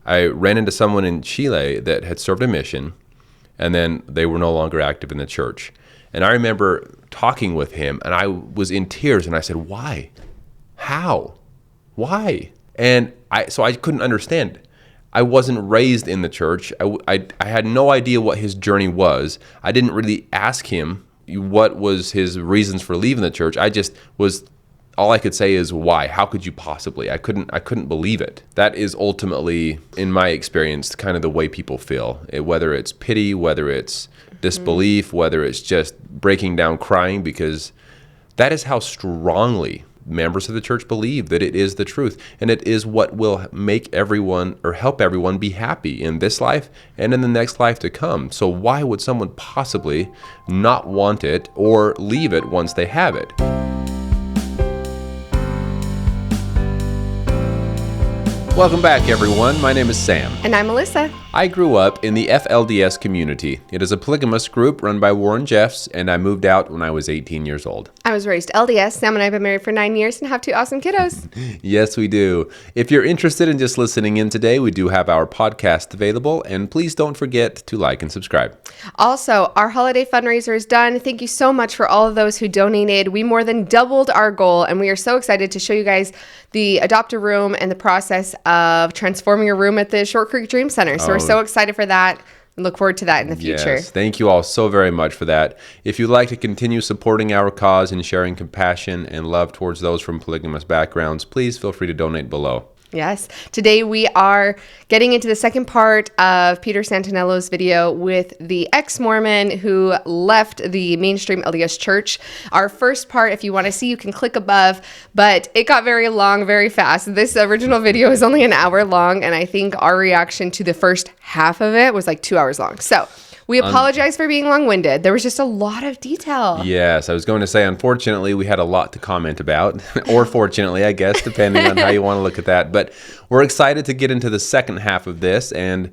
I ran into someone in Chile that had served a mission, and then they were no longer active in the church. And I remember talking with him, and I was in tears, and I said, why? How? Why? And so I couldn't understand. I wasn't raised in the church. I had no idea what his journey was. I didn't really ask him what was his reasons for leaving the church. I just was, all I could say is why? How could you possibly? I couldn't believe it. That is ultimately, in my experience, kind of the way people feel. Whether it's pity, whether it's disbelief, whether it's just breaking down crying, because that is how strongly members of the church believe that it is the truth, and it is what will make everyone or help everyone be happy in this life and in the next life to come. So why would someone possibly not want it or leave it once they have it? Welcome back, everyone. My name is Sam. And I'm Melissa. I grew up in the FLDS community. It is a polygamist group run by Warren Jeffs, and I moved out when I was 18 years old. I was raised LDS. Sam and I have been married for 9 years and have 2 awesome kiddos. Yes, we do. If you're interested in just listening in today, we do have our podcast available, and please don't forget to like and subscribe. Also, our holiday fundraiser is done. Thank you so much for all of those who donated. We more than doubled our goal, and we are so excited to show you guys the Adopt a Room and the process of transforming a room at the Short Creek Dream Center. So we're so excited for that and look forward to that in the future. Yes, thank you all so very much for that. If you'd like to continue supporting our cause and sharing compassion and love towards those from polygamous backgrounds, please feel free to donate below. Yes. Today we are getting into the second part of Peter Santenello's video with the ex-Mormon who left the mainstream LDS church. Our first part, if you want to see, you can click above, but it got very long, very fast. This original video is only an hour long, and I think our reaction to the first half of it was like 2 hours long. So we apologize for being long-winded. There was just a lot of detail. Yes, I was going to say, unfortunately, we had a lot to comment about, or fortunately, I guess, depending on how you want to look at that. But we're excited to get into the second half of this, and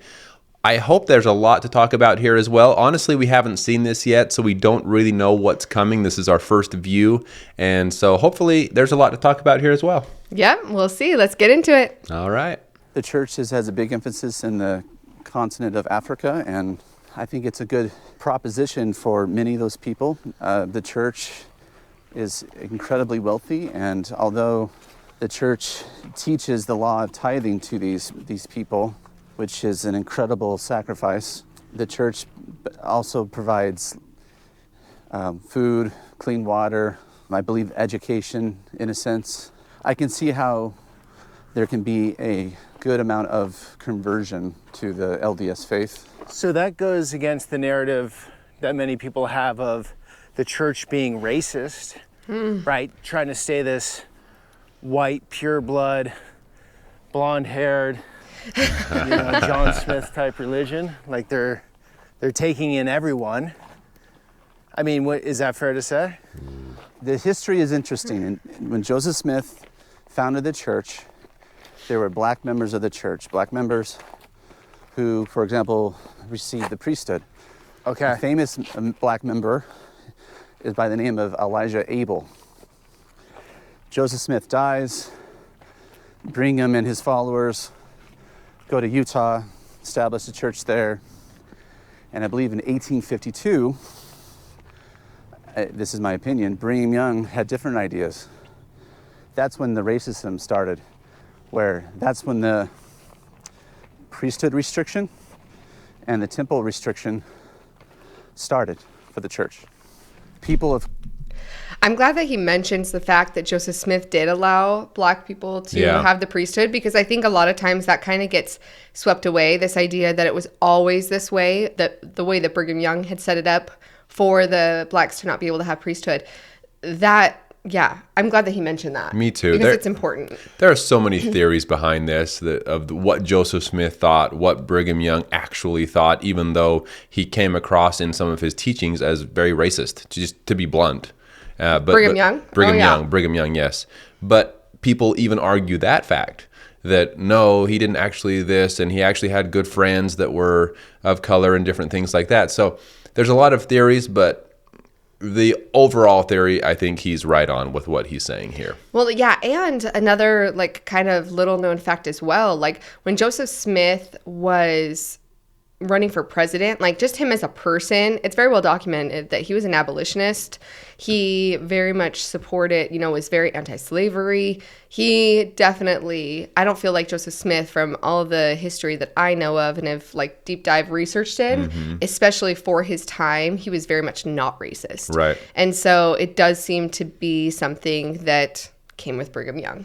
I hope there's a lot to talk about here as well. Honestly, we haven't seen this yet, so we don't really know what's coming. This is our first view, and so hopefully there's a lot to talk about here as well. Yeah, we'll see. Let's get into it. All right. The church has a big emphasis in the continent of Africa, and I think it's a good proposition for many of those people. The church is incredibly wealthy, and although the church teaches the law of tithing to these people, which is an incredible sacrifice, the church also provides food, clean water, I believe education in a sense. I can see how there can be a good amount of conversion to the LDS faith. So that goes against the narrative that many people have of the church being racist, right? Trying to stay this white, pure blood, blonde-haired, John Smith type religion. Like they're taking in everyone. I mean, is that fair to say? The history is interesting. And when Joseph Smith founded the church, there were black members of the church, black members who, for example, received the priesthood. Okay. A famous black member is by the name of Elijah Abel. Joseph Smith dies. Brigham and his followers go to Utah, establish a church there. And I believe in 1852, this is my opinion, Brigham Young had different ideas. That's when the racism started, where that's when the priesthood restriction and the temple restriction started for the church. I'm glad that he mentions the fact that Joseph Smith did allow black people to have the priesthood, because I think a lot of times that kind of gets swept away, this idea that it was always this way, that the way that Brigham Young had set it up for the blacks to not be able to have priesthood. I'm glad that he mentioned that. Me too. Because it's important. There are so many theories behind this of what Joseph Smith thought, what Brigham Young actually thought, even though he came across in some of his teachings as very racist, just to be blunt. Brigham Young? Brigham Young, yes. But people even argue that fact, that no, he didn't actually this, and he actually had good friends that were of color and different things like that. So there's a lot of theories, but the overall theory, I think he's right on with what he's saying here. Well, yeah, and another like kind of little known fact as well, like when Joseph Smith was running for president, like just him as a person, it's very well documented that he was an abolitionist. He very much supported, was very anti-slavery. He definitely, I don't feel like Joseph Smith, from all of the history that I know of and have like deep dive researched in, especially for his time, he was very much not racist. Right. And so it does seem to be something that came with Brigham Young.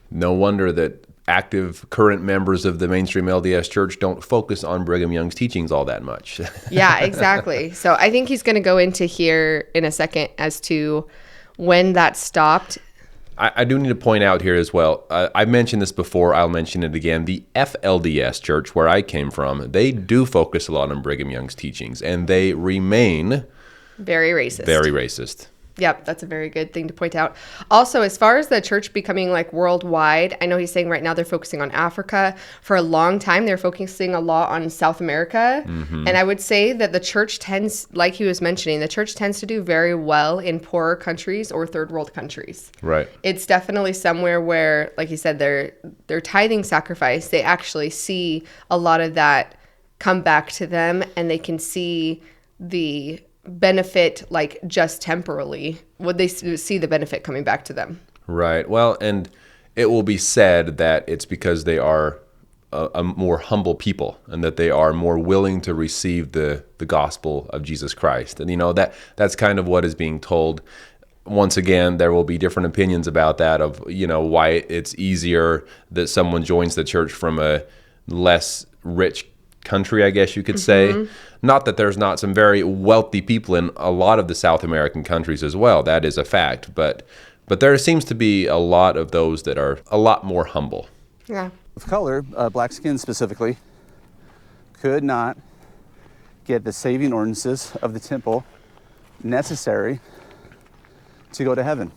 No wonder that active current members of the mainstream LDS church don't focus on Brigham Young's teachings all that much. Yeah, exactly. So I think he's going to go into here in a second as to when that stopped. I do need to point out here as well, I mentioned this before, I'll mention it again, the FLDS church, where I came from, they do focus a lot on Brigham Young's teachings, and they remain very racist. Very racist. Yep, that's a very good thing to point out. Also, as far as the church becoming like worldwide, I know he's saying right now they're focusing on Africa. For a long time, they're focusing a lot on South America. And I would say that the church tends, like he was mentioning, the church tends to do very well in poorer countries or third world countries. Right. It's definitely somewhere where, like you said, their tithing sacrifice, they actually see a lot of that come back to them, and they can see the benefit like just temporarily. Would they see the benefit coming back to them? Right. Well, and it will be said that it's because they are a more humble people, and that they are more willing to receive the gospel of Jesus Christ. And that's kind of what is being told. Once again, there will be different opinions about that, of why it's easier that someone joins the church from a less rich country, I guess you could say. Not that there's not some very wealthy people in a lot of the South American countries as well. That is a fact. But there seems to be a lot of those that are a lot more humble. Yeah. Of color, black skin specifically, could not get the saving ordinances of the temple necessary to go to heaven.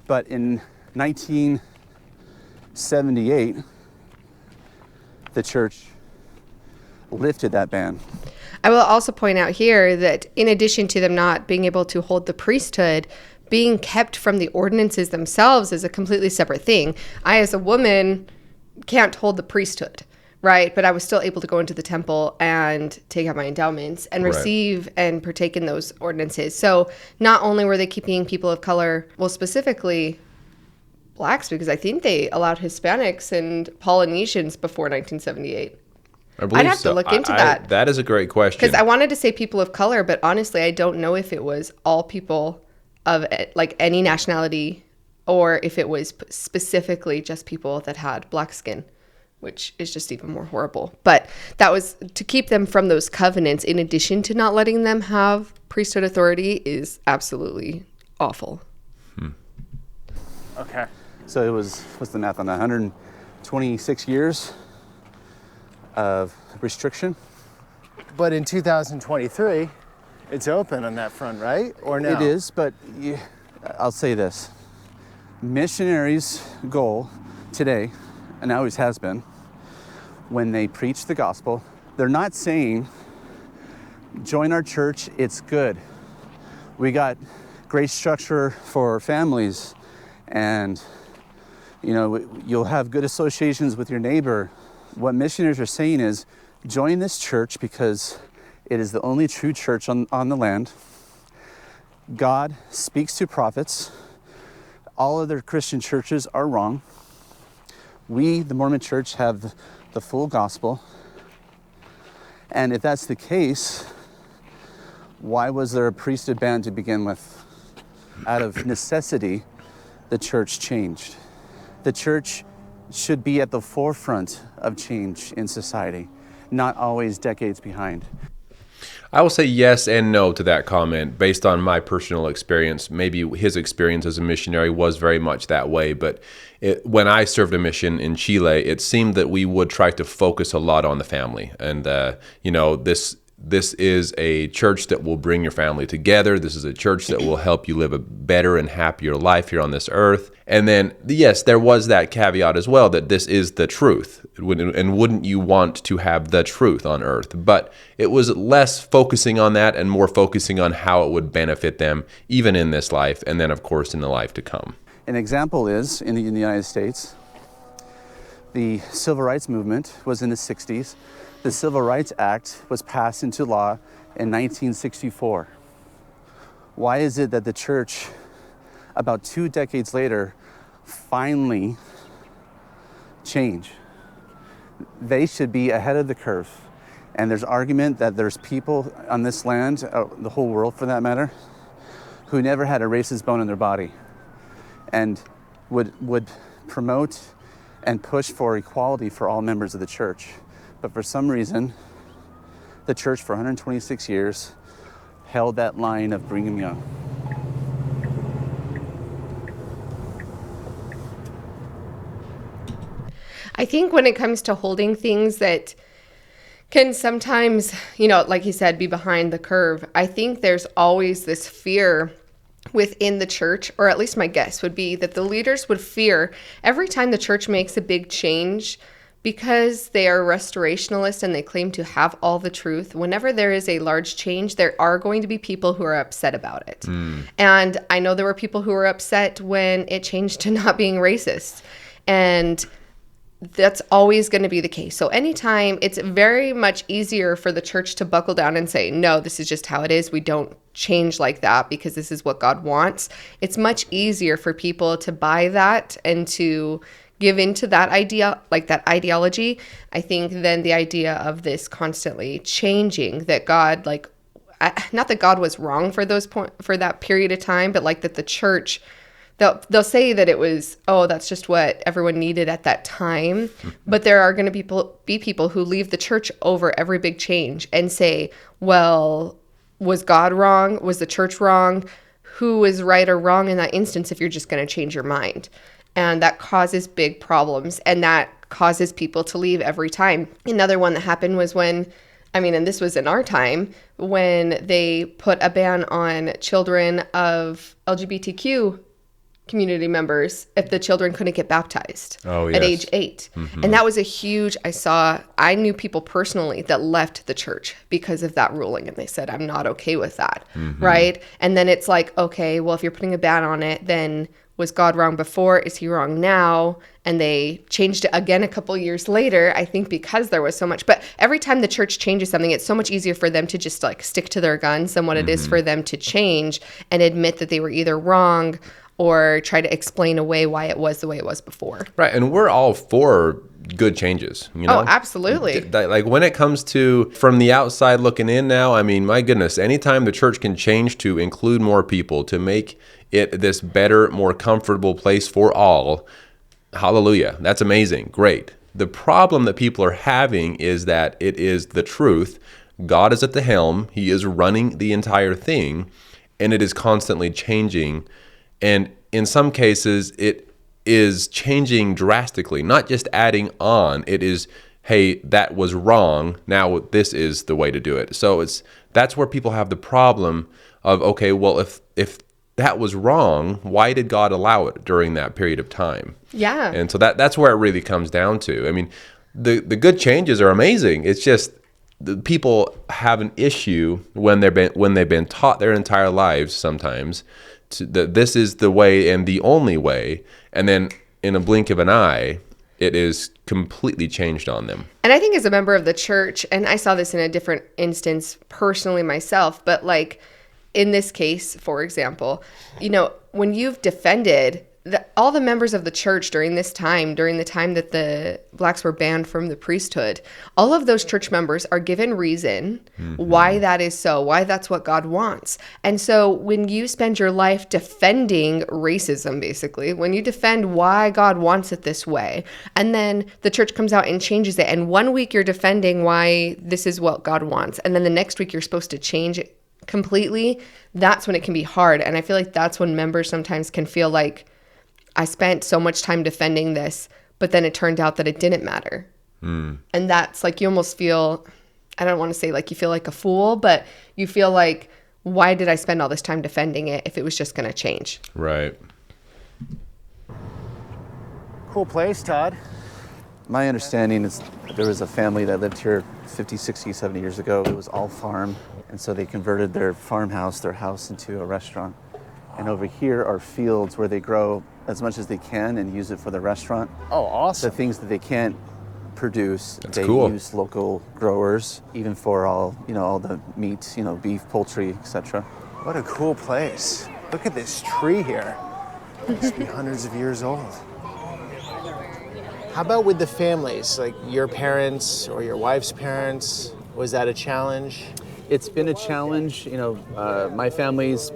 But in 1978, the church lifted that ban. I will also point out here that in addition to them not being able to hold the priesthood, being kept from the ordinances themselves is a completely separate thing. I, as a woman, can't hold the priesthood, right? But I was still able to go into the temple and take out my endowments and receive and partake in those ordinances. So not only were they keeping people of color, well, specifically blacks, because I think they allowed Hispanics and Polynesians before 1978. I'd have to look into that. That is a great question. Because I wanted to say people of color, but honestly, I don't know if it was all people of like any nationality, or if it was specifically just people that had black skin, which is just even more horrible. But that was to keep them from those covenants, in addition to not letting them have priesthood authority, is absolutely awful. Okay. So it was, what's the math on that, 126 years of restriction. But in 2023, it's open on that front, right? Or no? It is, but I'll say this. Missionaries' goal today, and always has been, when they preach the gospel, they're not saying, join our church, it's good. We got great structure for families, and you'll have good associations with your neighbor. What missionaries are saying is, join this church because it is the only true church on the land. God speaks to prophets. All other Christian churches are wrong. We, the Mormon Church, have the full gospel. And if that's the case, why was there a priesthood ban to begin with? Out of necessity, the church changed. The church should be at the forefront of change in society, not always decades behind. I will say yes and no to that comment based on my personal experience. Maybe his experience as a missionary was very much that way, but when I served a mission in Chile, it seemed that we would try to focus a lot on the family. And, this this is a church that will bring your family together. This is a church that will help you live a better and happier life here on this earth. And then, yes, there was that caveat as well that this is the truth. And wouldn't you want to have the truth on earth? But it was less focusing on that and more focusing on how it would benefit them, even in this life, and then, of course, in the life to come. An example is, in the United States, the Civil Rights Movement was in the 60s. The Civil Rights Act was passed into law in 1964. Why is it that the church, about 2 decades later, finally change? They should be ahead of the curve. And there's argument that there's people on this land, the whole world for that matter, who never had a racist bone in their body and would promote and push for equality for all members of the church. But for some reason, the church for 126 years held that line of Brigham Young. I think when it comes to holding things that can sometimes, like you said, be behind the curve, I think there's always this fear within the church, or at least my guess would be that the leaders would fear every time the church makes a big change, because they are restorationalists and they claim to have all the truth. Whenever there is a large change, there are going to be people who are upset about it. And I know there were people who were upset when it changed to not being racist. And that's always going to be the case. So anytime, it's very much easier for the church to buckle down and say, no, this is just how it is. We don't change like that because this is what God wants. It's much easier for people to buy that and to give into that idea, like that ideology, I think, than the idea of this constantly changing, that God, not that God was wrong for that period of time, but like that the church, they'll say that it was, that's just what everyone needed at that time. But there are going to be people who leave the church over every big change and say, well, was God wrong? Was the church wrong? Who is right or wrong in that instance if you're just going to change your mind? And that causes big problems, and that causes people to leave every time. Another one that happened was when, and this was in our time, when they put a ban on children of LGBTQ community members if the children couldn't get baptized at age 8. Mm-hmm. And that was a huge, I knew people personally that left the church because of that ruling. And they said, I'm not okay with that, right? And then it's like, okay, well, if you're putting a ban on it, then was God wrong before? Is he wrong now? And they changed it again a couple years later, I think because there was so much. But every time the church changes something, it's so much easier for them to just stick to their guns than what it is for them to change and admit that they were either wrong or try to explain away why it was the way it was before. Right, and we're all for good changes. Oh, absolutely. Like when it comes to from the outside looking in now, my goodness, anytime the church can change to include more people, to make it this better, more comfortable place for all, hallelujah, that's amazing, great. The problem that people are having is that it is the truth. God is at the helm. He is running the entire thing, and it is constantly changing. And in some cases, it is changing drastically, not just adding on. It is, hey, that was wrong. Now this is the way to do it. So that's where people have the problem of, okay, well, if that was wrong, why did God allow it during that period of time? Yeah. And so that's where it really comes down to. The good changes are amazing. It's just the people have an issue when they've been taught their entire lives sometimes that this is the way and the only way, and then in a blink of an eye, it is completely changed on them. And I think as a member of the church, and I saw this in a different instance personally myself, but in this case, for example, when you've defended all the members of the church during the time that the blacks were banned from the priesthood, all of those church members are given reason why that is so, why that's what God wants. And so when you spend your life defending racism, basically, when you defend why God wants it this way, and then the church comes out and changes it, and 1 week you're defending why this is what God wants, and then the next week you're supposed to change it completely, that's when it can be hard. And I feel like that's when members sometimes can feel like, I spent so much time defending this, but then it turned out that it didn't matter. And that's you almost feel, I don't want to say like you feel like a fool, but you feel like, why did I spend all this time defending it if it was just going to change? Right. Cool place, Todd. My understanding is there was a family that lived here 50, 60, 70 years ago. It was all farm. And so they converted their farmhouse, their house, into a restaurant. And over here are fields where they grow as much as they can and use it for the restaurant. Oh, awesome. The things that they can't produce, That's they cool. use local growers, even for all the meat, beef, poultry, etc. What a cool place. Look at this tree here. It must be hundreds of years old. How about with the families, like your parents or your wife's parents? Was that a challenge? It's been a challenge. My family's,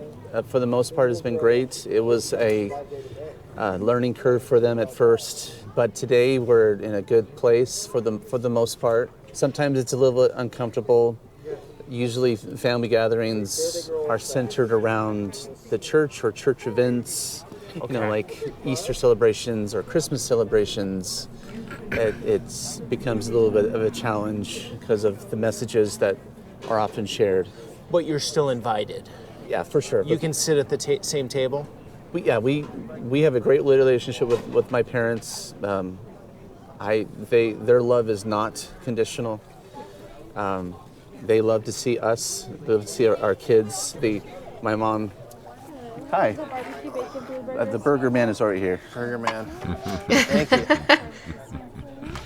for the most part, has been great. It was a learning curve for them at first, but today we're in a good place for the most part. Sometimes it's a little bit uncomfortable. Usually family gatherings are centered around the church or church events, like Easter celebrations or Christmas celebrations. It becomes a little bit of a challenge because of the messages that are often shared. But you're still invited. Yeah, for sure. You can sit at the same table? We have a great relationship with my parents. Their love is not conditional. They love to see us, they love to see our kids. My mom. Hi. The burger man is already here. Burger man. Thank you.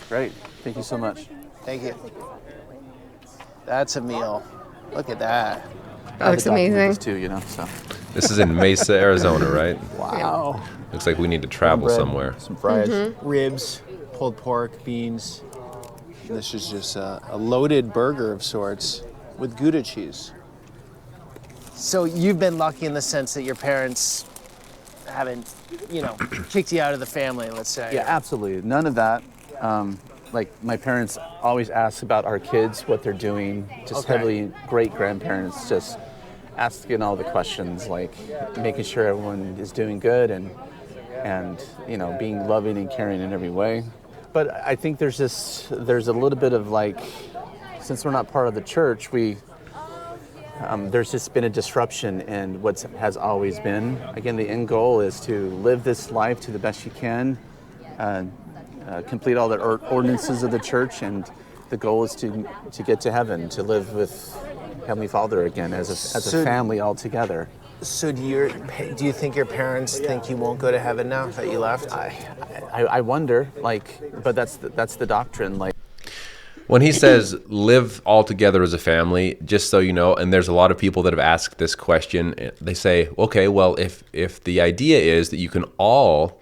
Great. Thank you so much. Thank you. That's a meal. Look at that. That looks amazing. Too, so. This is in Mesa, Arizona, right? Wow. Looks like we need to travel Bread, somewhere. Some fries. Ribs, pulled pork, beans. This is just a loaded burger of sorts with Gouda cheese. So you've been lucky in the sense that your parents haven't, kicked you out of the family, let's say. Yeah, absolutely. None of that. Like my parents always ask about our kids, what they're doing. Just heavily great-grandparents just asking all the questions, like making sure everyone is doing good and being loving and caring in every way. But I think there's a little bit of like, since we're not part of the church, there's just been a disruption in what has always been. Again, the end goal is to live this life to the best you can, complete all the ordinances of the church, and the goal is to get to heaven, to live with Heavenly Father again as a family all together. So do you think your parents think you won't go to heaven now that you left? I wonder, but that's the doctrine, When he says live all together as a family, just so you know, and there's a lot of people that have asked this question, they say, okay, well, if the idea is that you can all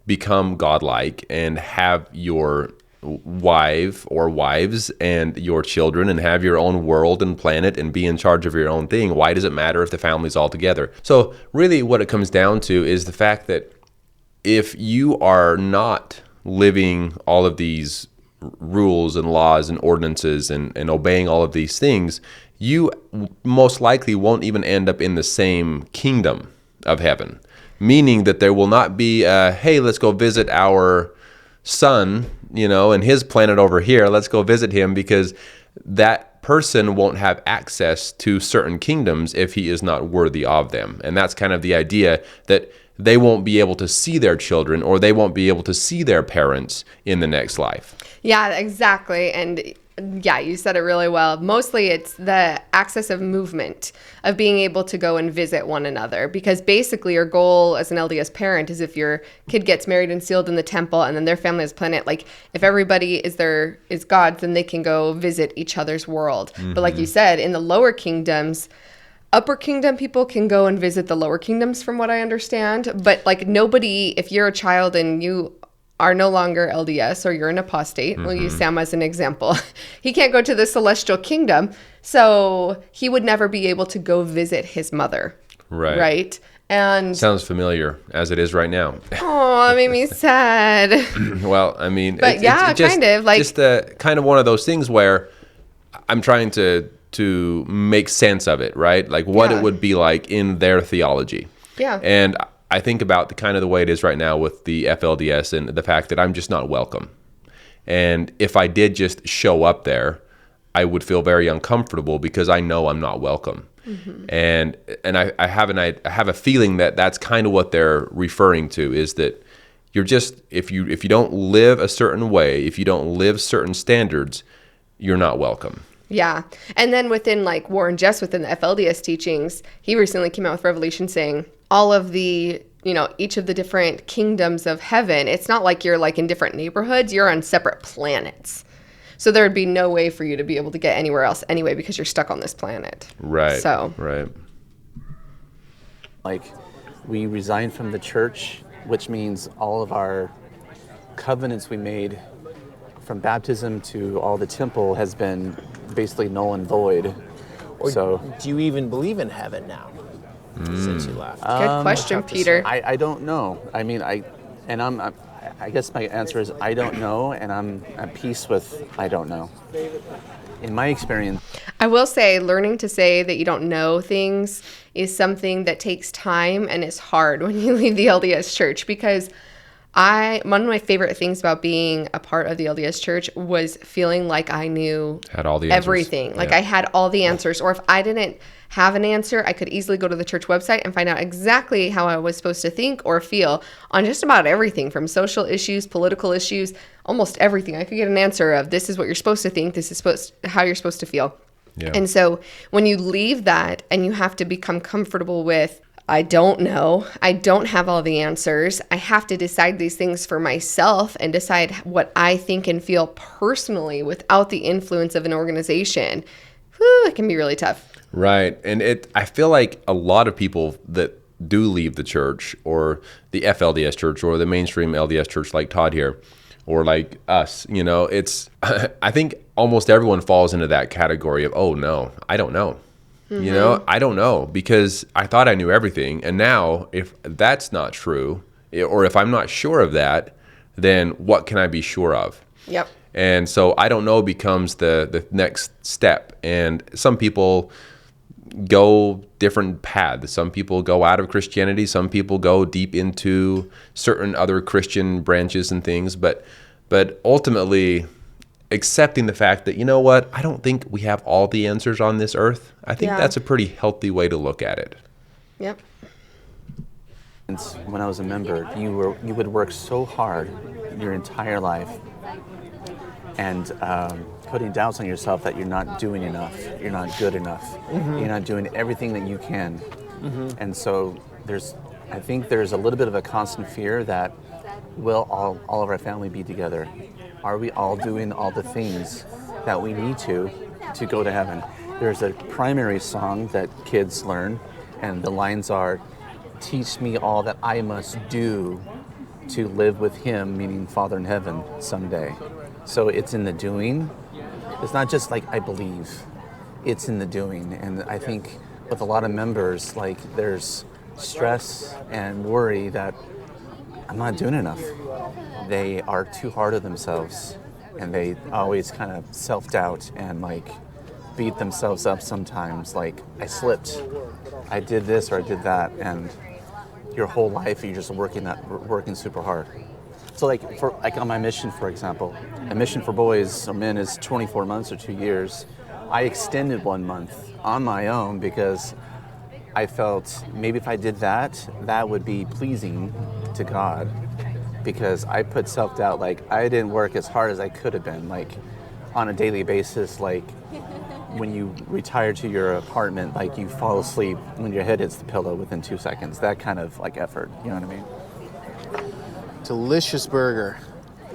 become godlike and have your wife or wives and your children and have your own world and planet and be in charge of your own thing, why does it matter if the family's all together? So really what it comes down to is the fact that if you are not living all of these rules and laws and ordinances and obeying all of these things, you most likely won't even end up in the same kingdom of heaven. Meaning that there will not be, hey, let's go visit our son, and his planet over here. Let's go visit him, because that person won't have access to certain kingdoms if he is not worthy of them. And that's kind of the idea, that they won't be able to see their children, or they won't be able to see their parents in the next life. Yeah, exactly. And yeah, you said it really well. Mostly it's the access of movement, of being able to go and visit one another. Because basically your goal as an LDS parent is, if your kid gets married and sealed in the temple and then their family is planet, like if everybody is God's, then they can go visit each other's world. Mm-hmm. But like you said, in the lower kingdoms, upper kingdom people can go and visit the lower kingdoms from what I understand. But like nobody, if you're a child and you are no longer LDS or you're an apostate, we'll use Sam as an example, he can't go to the celestial kingdom, so he would never be able to go visit his mother. Right? And sounds familiar as it is right now. Oh, it made me sad. Well, I mean, but it's just, kind of one of those things where I'm trying to make sense of it, right? Like what it would be like in their theology. Yeah. And I think about the way it is right now with the FLDS and the fact that I'm just not welcome. And if I did just show up there, I would feel very uncomfortable because I know I'm not welcome. And I have a feeling that that's kind of what they're referring to, is that you're just, if you don't live a certain way, if you don't live certain standards, you're not welcome. Yeah. And then within like Warren Jeffs, within the FLDS teachings, he recently came out with Revelation saying all of the, each of the different kingdoms of heaven, it's not like you're like in different neighborhoods, you're on separate planets. So there would be no way for you to be able to get anywhere else anyway, because you're stuck on this planet. Right. So. Right. Like, we resigned from the church, which means all of our covenants we made from baptism to all the temple has been basically null and void. Or so, do you even believe in heaven now since you left? Good question, Peter. I don't know. I mean, I guess my answer is I don't know, and I'm at peace with I don't know. In my experience, I will say learning to say that you don't know things is something that takes time and is hard when you leave the LDS church, because one of my favorite things about being a part of the LDS church was feeling like I knew Had all the answers. everything. Like I had all the answers, or if I didn't have an answer, I could easily go to the church website and find out exactly how I was supposed to think or feel on just about everything, from social issues, political issues, almost everything. I could get an answer of, this is what you're supposed to think, this is how you're supposed to feel. Yeah. And so when you leave that and you have to become comfortable with, I don't know, I don't have all the answers, I have to decide these things for myself and decide what I think and feel personally without the influence of an organization, it can be really tough. Right. And I feel like a lot of people that do leave the church, or the FLDS church, or the mainstream LDS church like Todd here, or like us, it's, I think almost everyone falls into that category of, oh no, I don't know. I don't know, because I thought I knew everything. And now if that's not true, or if I'm not sure of that, then what can I be sure of? Yep. And so I don't know becomes the next step. And some people go different paths. Some people go out of Christianity. Some people go deep into certain other Christian branches and things. But ultimately, accepting the fact that, I don't think we have all the answers on this earth. I think that's a pretty healthy way to look at it. Yep. when I was a member, you would work so hard your entire life and putting doubts on yourself that you're not doing enough, you're not good enough, you're not doing everything that you can. And so I think there's a little bit of a constant fear that will all of our family be together? Are we all doing all the things that we need to go to heaven? There's a primary song that kids learn, and the lines are, "Teach me all that I must do to live with him," meaning Father in heaven, someday. So it's in the doing. It's not just like, I believe. It's in the doing. And I think with a lot of members, like, there's stress and worry that I'm not doing enough. They are too hard on themselves, and they always kind of self-doubt and like beat themselves up sometimes, like, I slipped, I did this or I did that, and your whole life you're just working super hard. So like on my mission, for example, a mission for boys or men is 24 months or 2 years. I extended 1 month on my own because I felt maybe if I did that, that would be pleasing to God, because I put self-doubt, like I didn't work as hard as I could have been, like on a daily basis, like when you retire to your apartment, like you fall asleep when your head hits the pillow within 2 seconds, that kind of like effort, you know what I mean? Delicious burger.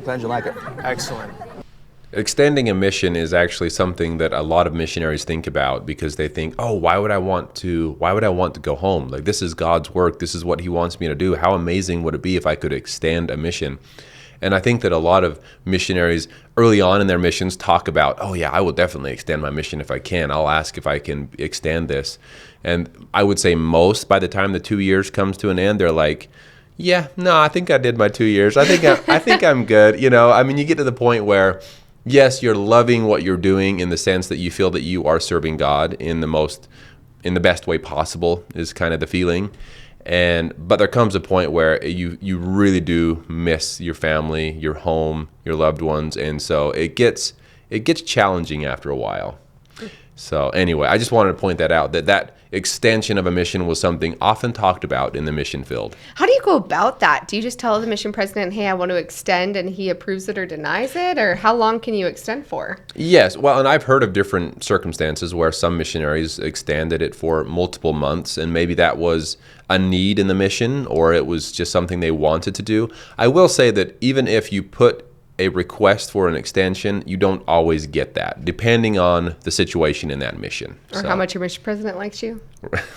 Glad you like it. Excellent. Extending a mission is actually something that a lot of missionaries think about, because they think, oh, why would I want to go home? Like, this is God's work. This is what he wants me to do. How amazing would it be if I could extend a mission? And I think that a lot of missionaries early on in their missions talk about, oh yeah, I will definitely extend my mission if I can. I'll ask if I can extend this. And I would say most, by the time the 2 years comes to an end, they're like, yeah, no, I think I did my 2 years. I think I'm good. I mean, you get to the point where, yes, you're loving what you're doing in the sense that you feel that you are serving God in the best way possible, is kind of the feeling. But there comes a point where you really do miss your family, your home, your loved ones, and so it gets it gets challenging after a while. So anyway, I just wanted to point that out, that extension of a mission was something often talked about in the mission field. How do you go about that? Do you just tell the mission president, hey, I want to extend, and he approves it or denies it? Or how long can you extend for? Yes. Well, and I've heard of different circumstances where some missionaries extended it for multiple months, and maybe that was a need in the mission, or it was just something they wanted to do. I will say that even if you put a request for an extension, you don't always get that, depending on the situation in that mission. Or how much your mission president likes you.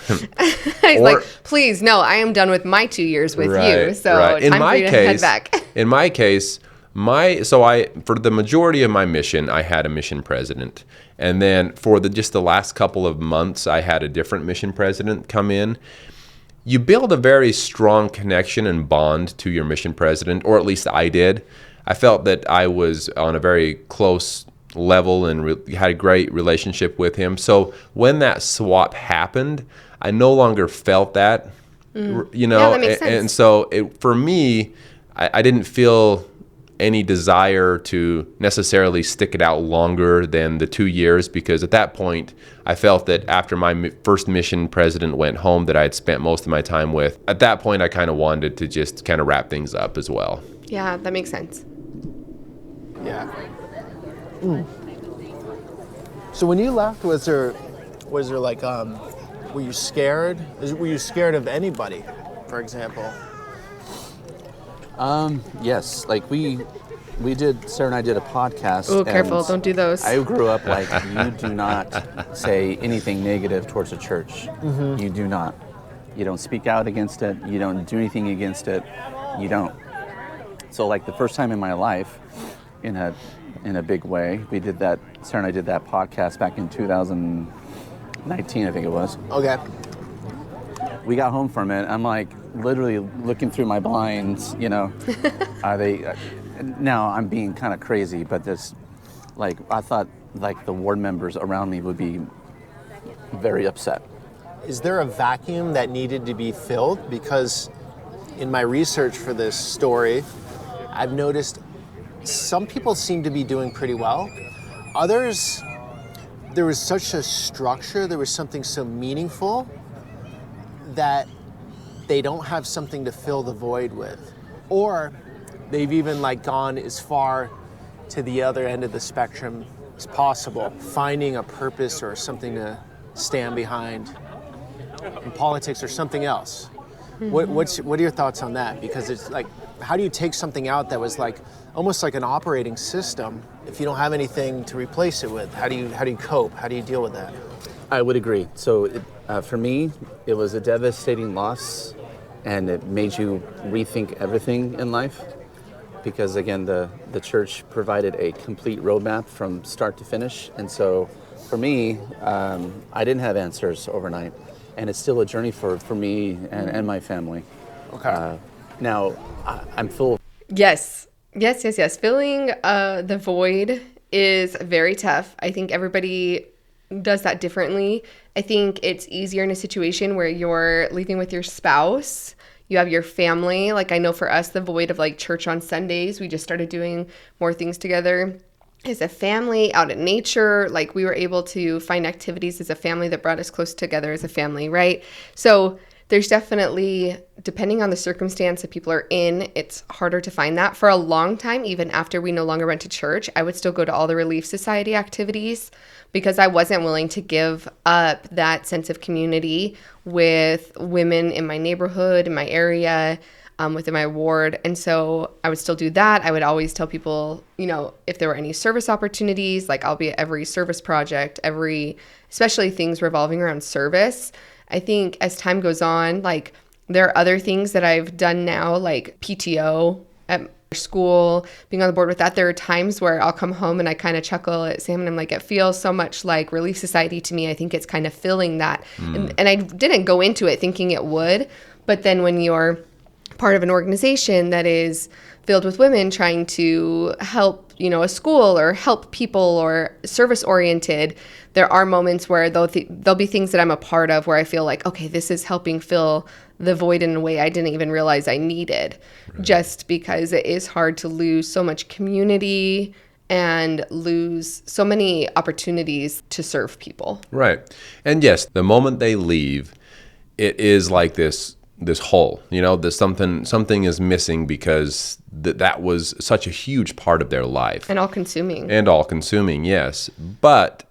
He's like, please, no, I am done with my 2 years with you. So time for you to head back. In my case, for the majority of my mission, I had a mission president. And then for just the last couple of months, I had a different mission president come in. You build a very strong connection and bond to your mission president, or at least I did. I felt that I was on a very close level and had a great relationship with him. So when that swap happened, I no longer felt that, you know, that makes sense. And so for me, I didn't feel any desire to necessarily stick it out longer than the 2 years, because at that point, I felt that after my first mission president went home that I had spent most of my time with, at that point, I kind of wanted to just kind of wrap things up as well. Yeah, that makes sense. Yeah. So when you left, was there like, were you scared? Were you scared of anybody, for example? Yes, like Sarah and I did a podcast. Oh, careful, don't do those. I grew up like, you do not say anything negative towards the church. Mm-hmm. You do not. You don't speak out against it. You don't do anything against it. You don't. So like the first time in my life, in a big way, Sarah and I did that podcast back in 2019, I think it was. Okay. We got home from it. I'm like literally looking through my blinds, you know, are they, now I'm being kind of crazy, but this, like, I thought like the ward members around me would be very upset. Is there a vacuum that needed to be filled? Because in my research for this story, I've noticed some people seem to be doing pretty well. Others, there was such a structure, there was something so meaningful that they don't have something to fill the void with. Or they've even like gone as far to the other end of the spectrum as possible, finding a purpose or something to stand behind in politics or something else. Mm-hmm. What are your thoughts on that? Because it's like, how do you take something out that was like almost like an operating system if you don't have anything to replace it with? How do you cope? How do you deal with that? I would agree. So for me, it was a devastating loss, and it made you rethink everything in life. Because again, the church provided a complete roadmap from start to finish, and so for me, I didn't have answers overnight, and it's still a journey for me and my family. Okay. Now, I'm full. Yes. Filling the void is very tough. I think everybody does that differently. I think it's easier in a situation where you're leaving with your spouse, you have your family. Like I know for us, the void of like church on Sundays, we just started doing more things together as a family, out in nature. Like we were able to find activities as a family that brought us close together as a family, right? So there's definitely, depending on the circumstance that people are in, it's harder to find that. For a long time, even after we no longer went to church, I would still go to all the Relief Society activities because I wasn't willing to give up that sense of community with women in my neighborhood, in my area, within my ward. And so I would still do that. I would always tell people, you know, if there were any service opportunities, like I'll be at every service project, especially things revolving around service. I think as time goes on, like there are other things that I've done now, like PTO at school, being on the board with that. There are times where I'll come home and I kind of chuckle at Sam and I'm like, it feels so much like Relief Society to me. I think it's kind of filling that. And I didn't go into it thinking it would, but then when you're part of an organization that is filled with women trying to help, you know, a school or help people or service oriented, there are moments where there'll be things that I'm a part of where I feel like, okay, this is helping fill the void in a way I didn't even realize I needed, just because it is hard to lose so much community and lose so many opportunities to serve people. Right. And yes, the moment they leave, it is like this hole, there's something is missing because that was such a huge part of their life. And all consuming. Yes. But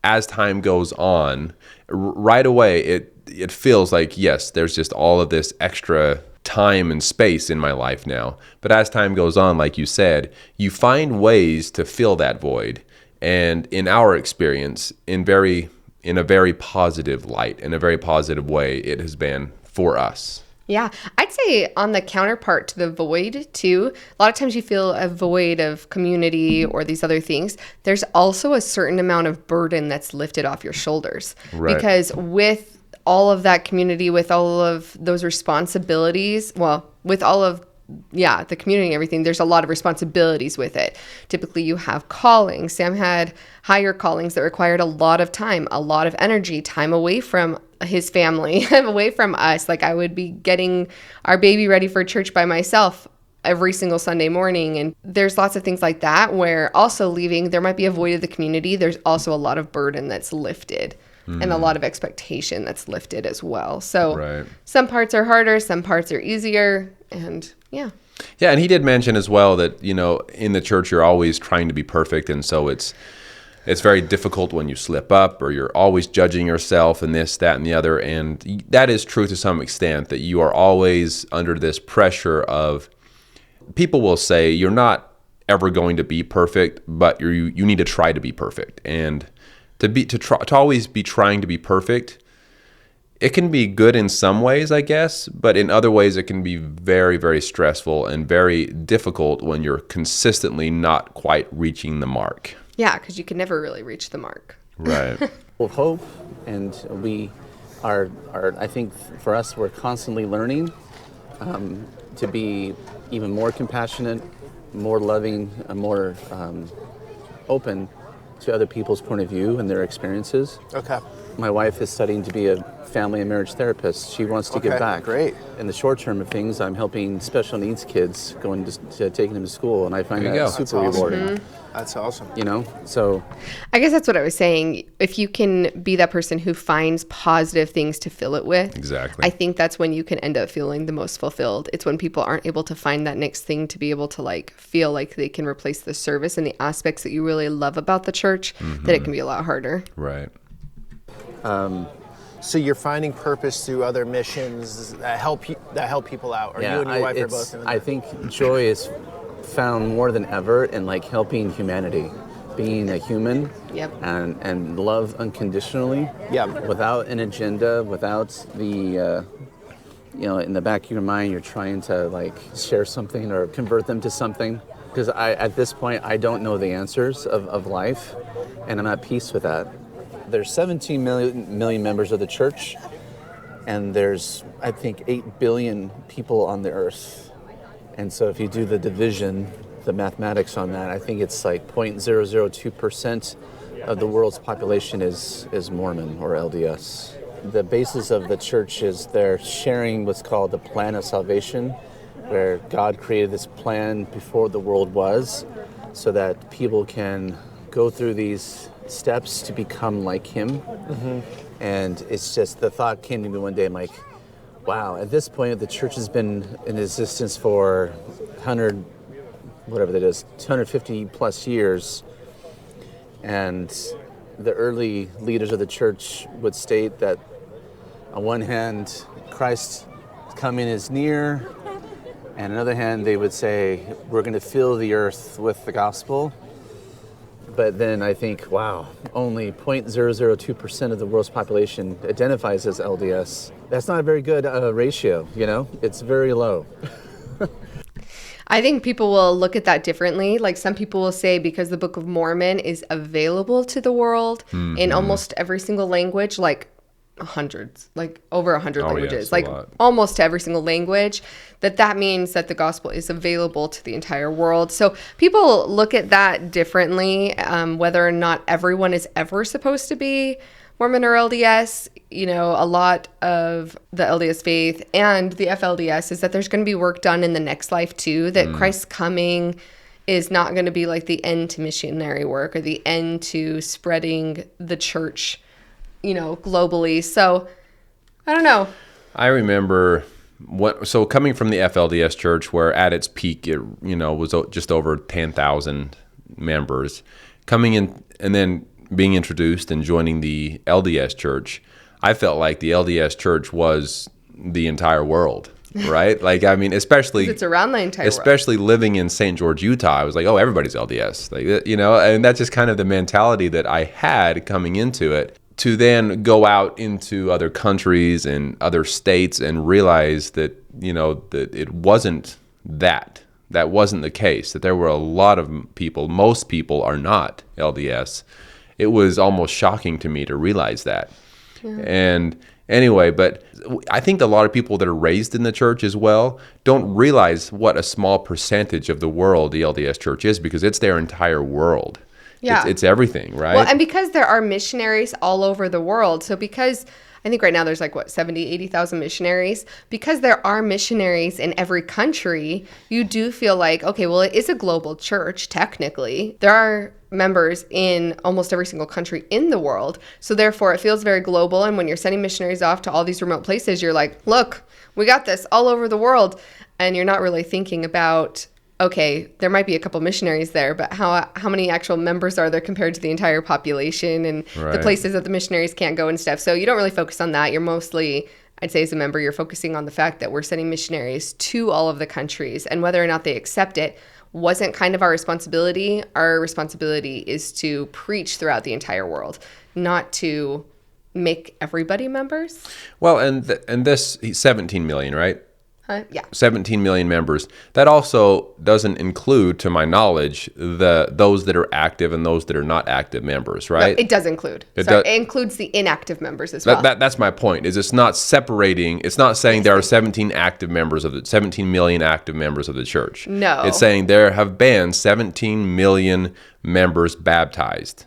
as time goes on, right away, it feels like, yes, there's just all of this extra time and space in my life now. But as time goes on, like you said, you find ways to fill that void. And in our experience, in a very positive light, in a very positive way, it has been for us. Yeah, I'd say on the counterpart to the void too, a lot of times you feel a void of community or these other things. There's also a certain amount of burden that's lifted off your shoulders. Right. Because with all of that community, with all of those responsibilities, with all of the community and everything, there's a lot of responsibilities with it. Typically you have callings. Sam had higher callings that required a lot of time, a lot of energy, time away from his family, away from us. Like I would be getting our baby ready for church by myself every single Sunday morning. And there's lots of things like that where also leaving, there might be a void of the community. There's also a lot of burden that's lifted. And a lot of expectation that's lifted as well. So Some parts are harder, some parts are easier, and yeah. Yeah, and he did mention as well that, in the church you're always trying to be perfect, and so it's very difficult when you slip up or you're always judging yourself and this, that, and the other. And that is true to some extent, that you are always under this pressure of, people will say you're not ever going to be perfect, but you need to try to be perfect. And to always be trying to be perfect, it can be good in some ways, I guess, but in other ways it can be very, very stressful and very difficult when you're consistently not quite reaching the mark. Yeah, because you can never really reach the mark. Right. Full of hope, and we are, I think for us, we're constantly learning to be even more compassionate, more loving, and more open to other people's point of view and their experiences. Okay. My wife is studying to be a family and marriage therapist. She wants to give back. Great. In the short term of things, I'm helping special needs kids, going to taking them to school, and I find that super rewarding. Mm-hmm. That's awesome. So I guess that's what I was saying. If you can be that person who finds positive things to fill it with, exactly, I think that's when you can end up feeling the most fulfilled. It's when people aren't able to find that next thing to be able to feel like they can replace the service and the aspects that you really love about the church, that it can be a lot harder. Right. So you're finding purpose through other missions that help people out, or you and your wife are both doing that? I think joy is found more than ever in helping humanity, being a human, and love unconditionally, without an agenda, without the in the back of your mind you're trying to share something or convert them to something. Because at this point I don't know the answers of life, and I'm at peace with that. There's 17 million members of the church, and there's, I think, 8 billion people on the earth. And so if you do the division, the mathematics on that, I think it's 0.002% of the world's population is Mormon or LDS. The basis of the church is they're sharing what's called the plan of salvation, where God created this plan before the world was, so that people can go through these steps to become like him. Mm-hmm. And it's just, the thought came to me one day, I'm like, wow, at this point the church has been in existence for 250 plus years, and the early leaders of the church would state that on one hand Christ's coming is near, and on the other hand they would say we're going to fill the earth with the gospel. But then I think, wow, only 0.002% of the world's population identifies as LDS. That's not a very good ratio, It's very low. I think people will look at that differently. Some people will say because the Book of Mormon is available to the world in almost every single language, hundreds, over 100 languages, almost every single language, that means that the gospel is available to the entire world. So people look at that differently, whether or not everyone is ever supposed to be Mormon or LDS. A lot of the LDS faith and the FLDS is that there's going to be work done in the next life too, that Christ's coming is not going to be like the end to missionary work or the end to spreading the church, globally. So I don't know. I remember so coming from the FLDS church, where at its peak it was just over 10,000 members, coming in and then being introduced and joining the LDS church, I felt like the LDS church was the entire world, right? Like, I mean, especially it's around the entire world. Especially living in St. George, Utah, I was like, oh, everybody's LDS, like, and that's just kind of the mentality that I had coming into it. To then go out into other countries and other states and realize that, that it wasn't that wasn't the case, that there were a lot of people, most people are not LDS. It was almost shocking to me to realize that. Yeah. And anyway, but I think a lot of people that are raised in the church as well don't realize what a small percentage of the world the LDS church is, because it's their entire world. Yeah. It's everything, right? Well, and because there are missionaries all over the world, so because I think right now there's 70, 80,000 missionaries, because there are missionaries in every country, you do feel like, okay, well, it is a global church, technically. There are members in almost every single country in the world, so therefore it feels very global, and when you're sending missionaries off to all these remote places, you're like, look, we got this all over the world, and you're not really thinking about, okay, there might be a couple missionaries there, but how many actual members are there compared to the entire population and the places that the missionaries can't go and stuff. So you don't really focus on that. You're mostly, I'd say as a member, you're focusing on the fact that we're sending missionaries to all of the countries, and whether or not they accept it wasn't kind of our responsibility. Our responsibility is to preach throughout the entire world, not to make everybody members. Well, and this 17 million, right? Yeah. 17 million members. That also doesn't include, to my knowledge, those that are active and those that are not active members, right? No, it does include. It includes the inactive members as well. That's my point. Is it's not separating. It's not saying there are 17 million active members of the church. No. It's saying there have been 17 million members baptized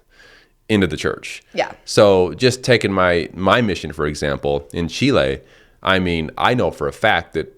into the church. Yeah. So just taking my mission, for example, in Chile, I mean, I know for a fact that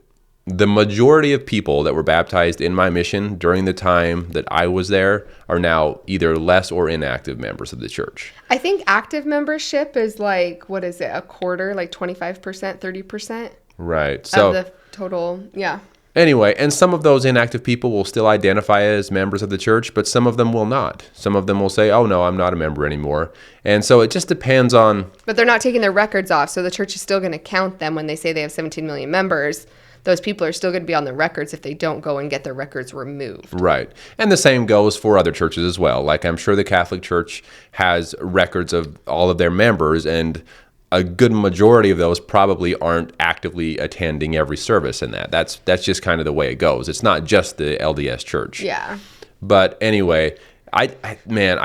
the majority of people that were baptized in my mission during the time that I was there are now either less or inactive members of the church. I think active membership is what is it, a quarter, 25%, 30%? Right. So, of the total, yeah. Anyway, and some of those inactive people will still identify as members of the church, but some of them will not. Some of them will say, oh, no, I'm not a member anymore. And so it just depends on... But they're not taking their records off, so the church is still going to count them when they say they have 17 million members. Those people are still going to be on the records if they don't go and get their records removed. Right. And the same goes for other churches as well. Like, I'm sure the Catholic Church has records of all of their members, and a good majority of those probably aren't actively attending every service in that. That's just kind of the way it goes. It's not just the LDS Church. Yeah. But anyway, I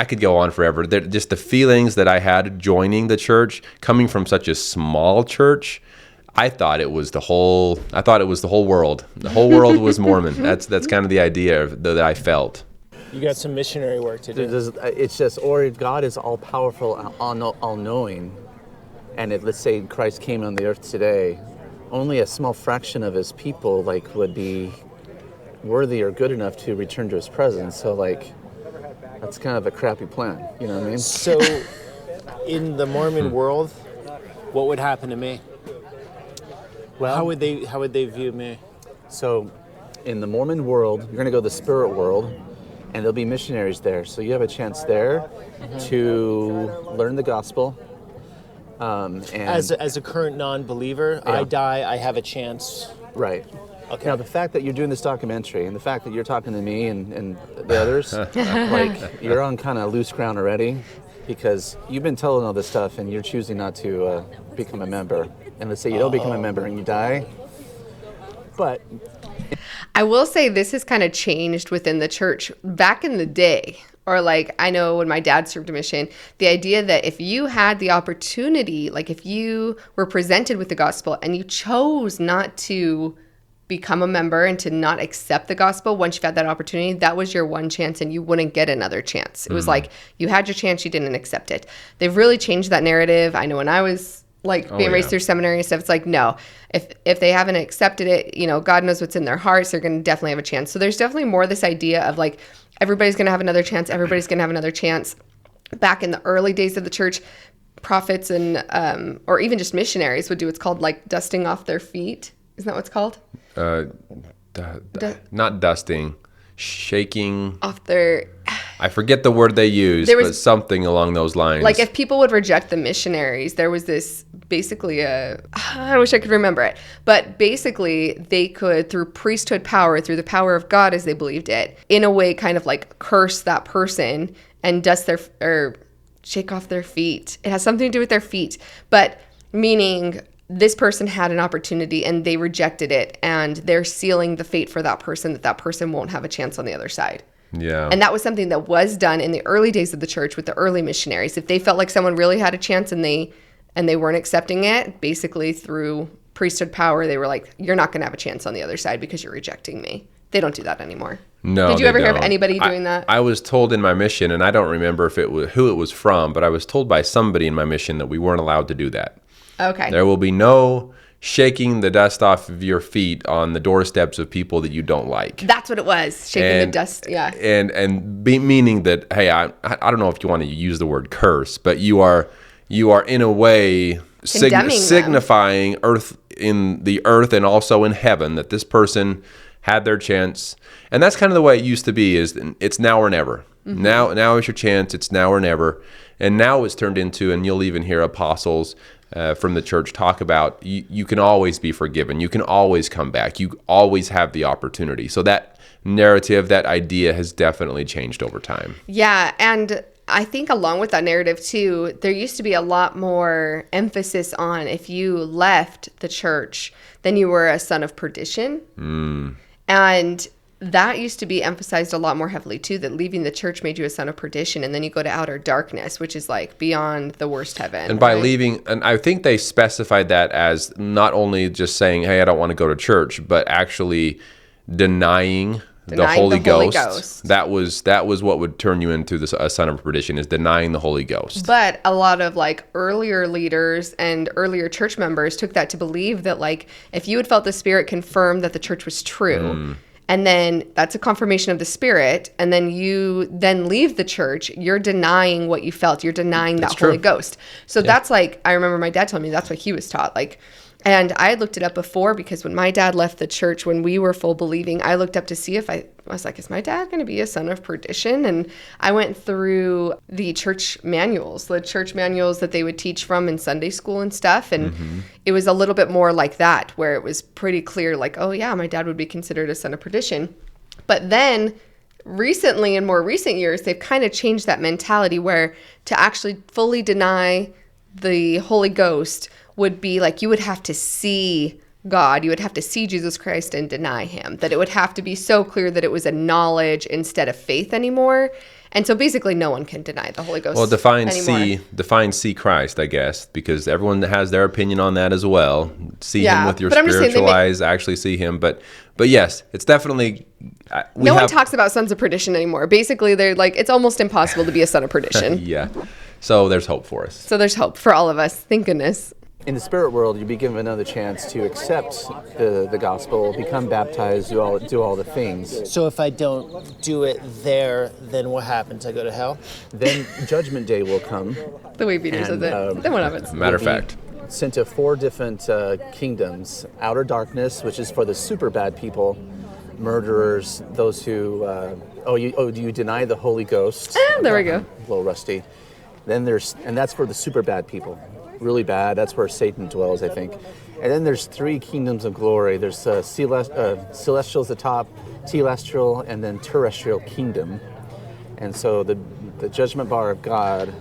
could go on forever. Just the feelings that I had joining the church, coming from such a small church, I thought it was the whole world. The whole world was Mormon. That's kind of the idea that I felt. You got some missionary work to do. It's just, or God is all powerful, all knowing, and let's say Christ came on the earth today, only a small fraction of his people would be worthy or good enough to return to his presence. So that's kind of a crappy plan. You know what I mean? So in the Mormon world, what would happen to me? Well, how would they view me? So in the Mormon world, you're going to go to the spirit world, and there'll be missionaries there. So you have a chance there to learn the gospel. And as a current non-believer, yeah. I die, I have a chance. Right. Okay. Now, the fact that you're doing this documentary and the fact that you're talking to me and the others, you're on kind of loose ground already, because you've been telling all this stuff and you're choosing not to become a member. And let's say you don't become a member and you die. But I will say this has kind of changed within the church. Back in the day, or I know when my dad served a mission, the idea that if you had the opportunity, if you were presented with the gospel and you chose not to become a member and to not accept the gospel, once you've had that opportunity, that was your one chance and you wouldn't get another chance. It was you had your chance, you didn't accept it. They've really changed that narrative. I know when I was like being raised through seminary and stuff. It's like, no, if they haven't accepted it, you know, God knows what's in their hearts. They're going to definitely have a chance. So there's definitely more this idea of like, everybody's going to have another chance. Everybody's going to have another chance. Back in the early days of the church, prophets and, or even just missionaries would do what's called like dusting off their feet. Isn't that what's called? Not dusting, shaking off their... I forget the word they used, but something along those lines. Like if people would reject the missionaries, there was this basically I wish I could remember it, but basically they could, through priesthood power, through the power of God as they believed it, in a way kind of like curse that person and dust their, or shake off their feet. It has something to do with their feet, but meaning this person had an opportunity and they rejected it, and they're sealing the fate for that person, that person won't have a chance on the other side. Yeah. And that was something that was done in the early days of the church with the early missionaries. If they felt like someone really had a chance and they weren't accepting it, basically through priesthood power, they were like, you're not going to have a chance on the other side because you're rejecting me. They don't do that anymore. No. Did you ever hear of anybody doing that? I was told in my mission, and I don't remember if it was who it was from, but I was told by somebody in my mission that we weren't allowed to do that. Okay. There will be no shaking the dust off of your feet on the doorsteps of people that you don't like. That's what it was, shaking the dust, yeah. Meaning that, hey, I don't know if you want to use the word curse, but you are in a way signifying the earth and also in heaven that this person had their chance. And that's kind of the way it used to be, is it's now or never. Mm-hmm. Now is your chance, it's now or never. And now it's turned into, and you'll even hear apostles from the church talk about, you can always be forgiven. You can always come back. You always have the opportunity. So that narrative, that idea has definitely changed over time. Yeah, and I think along with that narrative too, there used to be a lot more emphasis on if you left the church, then you were a son of perdition. And that used to be emphasized a lot more heavily too, that leaving the church made you a son of perdition, and then you go to outer darkness, which is like beyond the worst heaven. And by leaving, and I think they specified that as not only just saying, hey, I don't want to go to church, but actually denying the Holy Ghost. That was what would turn you into a son of perdition, is denying the Holy Ghost. But a lot of like earlier leaders and earlier church members took that to believe that like if you had felt the Spirit confirm that the church was true, and then that's a confirmation of the Spirit, and then you then leave the church, you're denying what you felt. You're denying that Holy Ghost. So that's like, I remember my dad telling me that's what he was taught. Like, and I had looked it up before, because when my dad left the church, when we were full believing, I looked up to see if I was like, is my dad going to be a son of perdition? And I went through the church manuals that they would teach from in Sunday school and stuff. And it was a little bit more like that, where it was pretty clear, like, oh yeah, my dad would be considered a son of perdition. But then recently, in more recent years, they've kind of changed that mentality, where to actually fully deny the Holy Ghost would be like, you would have to see God, you would have to see Jesus Christ and deny him, that it would have to be so clear that it was a knowledge instead of faith anymore. And so basically no one can deny the Holy Ghost anymore. Define see Christ, I guess, because everyone has their opinion on that as well. See him with your spiritual eyes, actually see him. But yes, it's definitely... No one talks about sons of perdition anymore. Basically, they're like, it's almost impossible to be a son of perdition. Yeah. So there's hope for us. So there's hope for all of us. Thank goodness. In the spirit world, you'll be given another chance to accept the gospel, become baptized, do all the things. So if I don't do it there, then what happens? I go to hell? Then Judgment Day will come. The way Peter says it. Then what happens? Matter of fact. Sent to 4 different kingdoms. Outer darkness, which is for the super bad people, murderers, those who, do you deny the Holy Ghost? There we go. A little rusty. Then and that's for the super bad people. Really bad. That's where Satan dwells, I think. And then there's 3 kingdoms of glory. There's celestial at the top, telestial, and then terrestrial kingdom. And so the judgment bar of God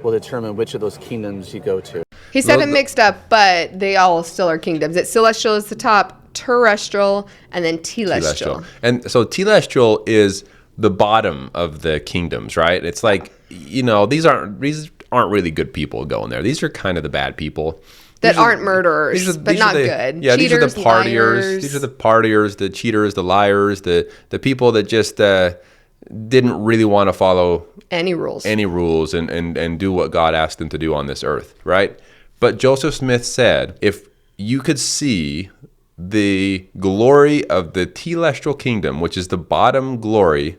will determine which of those kingdoms you go to. He said it mixed up, but they all still are kingdoms. It's celestial is the top, terrestrial, and then telestial. And so telestial is the bottom of the kingdoms, right? It's like, these aren't really good people going there. These are kind of the bad people. That aren't murderers, but not good. Yeah, cheaters, these are the partiers. Liars. These are the partiers, the cheaters, the liars, the people that just didn't really want to follow any rules and do what God asked them to do on this earth, right? But Joseph Smith said, if you could see the glory of the telestial kingdom, which is the bottom glory,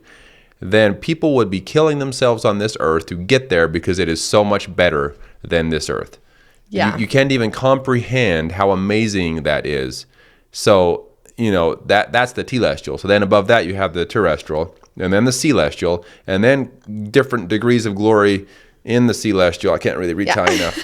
then people would be killing themselves on this earth to get there because it is so much better than this earth. Yeah. You can't even comprehend how amazing that is. So, that's the telestial. So then above that, you have the terrestrial, and then the celestial, and then different degrees of glory in the celestial. I can't really read high enough.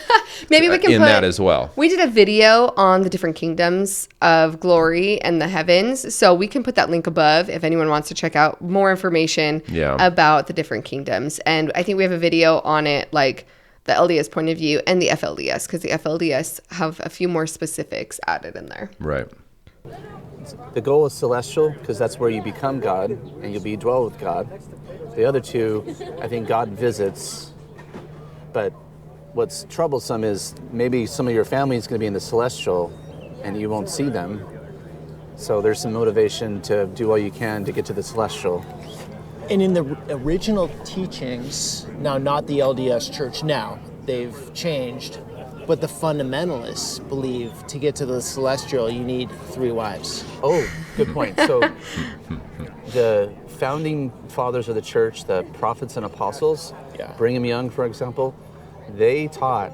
Maybe we can in put that as well. We did a video on the different kingdoms of glory and the heavens, so we can put that link above if anyone wants to check out more information about the different kingdoms. And I think we have a video on it, like the LDS point of view and the FLDS, because the FLDS have a few more specifics added in there. Right. The goal is celestial because that's where you become God and you'll be dwell with God. The other two, I think God visits, but what's troublesome is maybe some of your family is going to be in the celestial and you won't see them. So there's some motivation to do all you can to get to the celestial. And in the original teachings, now not the LDS Church now, they've changed, but the fundamentalists believe to get to the celestial, you need 3 wives. Oh, good point. So the founding fathers of the church, the prophets and apostles, Brigham Young, for example, they taught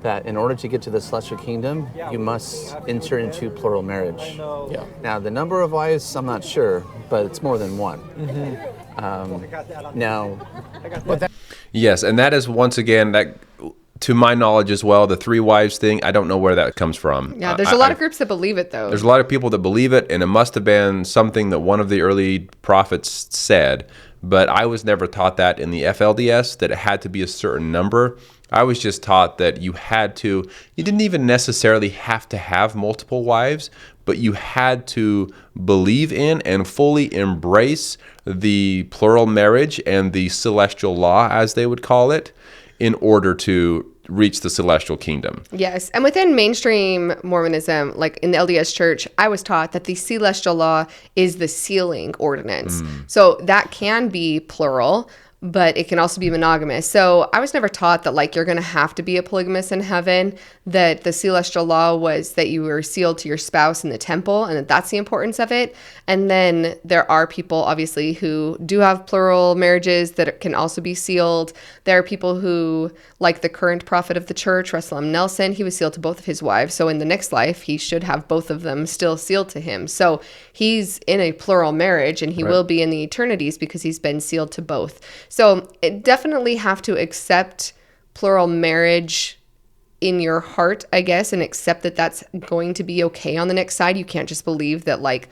that in order to get to the celestial kingdom, you must enter into plural marriage. Yeah. Now, the number of wives, I'm not sure, but it's more than one. Yes, and that is, once again, that, to my knowledge as well, the 3 wives thing, I don't know where that comes from. Yeah, there's a lot of groups that believe it, though. There's a lot of people that believe it, and it must have been something that one of the early prophets said, but I was never taught that in the FLDS, that it had to be a certain number. I was just taught that you didn't even necessarily have to have multiple wives, but you had to believe in and fully embrace the plural marriage and the celestial law, as they would call it, in order to reach the celestial kingdom. Yes. And within mainstream Mormonism, like in the LDS Church, I was taught that the celestial law is the sealing ordinance. So that can be plural, but it can also be monogamous. So I was never taught that like you're going to have to be a polygamist in heaven, that the celestial law was that you were sealed to your spouse in the temple, and that that's the importance of it. And then there are people obviously who do have plural marriages that can also be sealed. There are people who, like the current prophet of the church, Russell M. Nelson, he was sealed to both of his wives. So in the next life, he should have both of them still sealed to him. So he's in a plural marriage, and he will be in the eternities because he's been sealed to both. So it definitely have to accept plural marriage in your heart, I guess, and accept that that's going to be okay on the next side. You can't just believe that, like,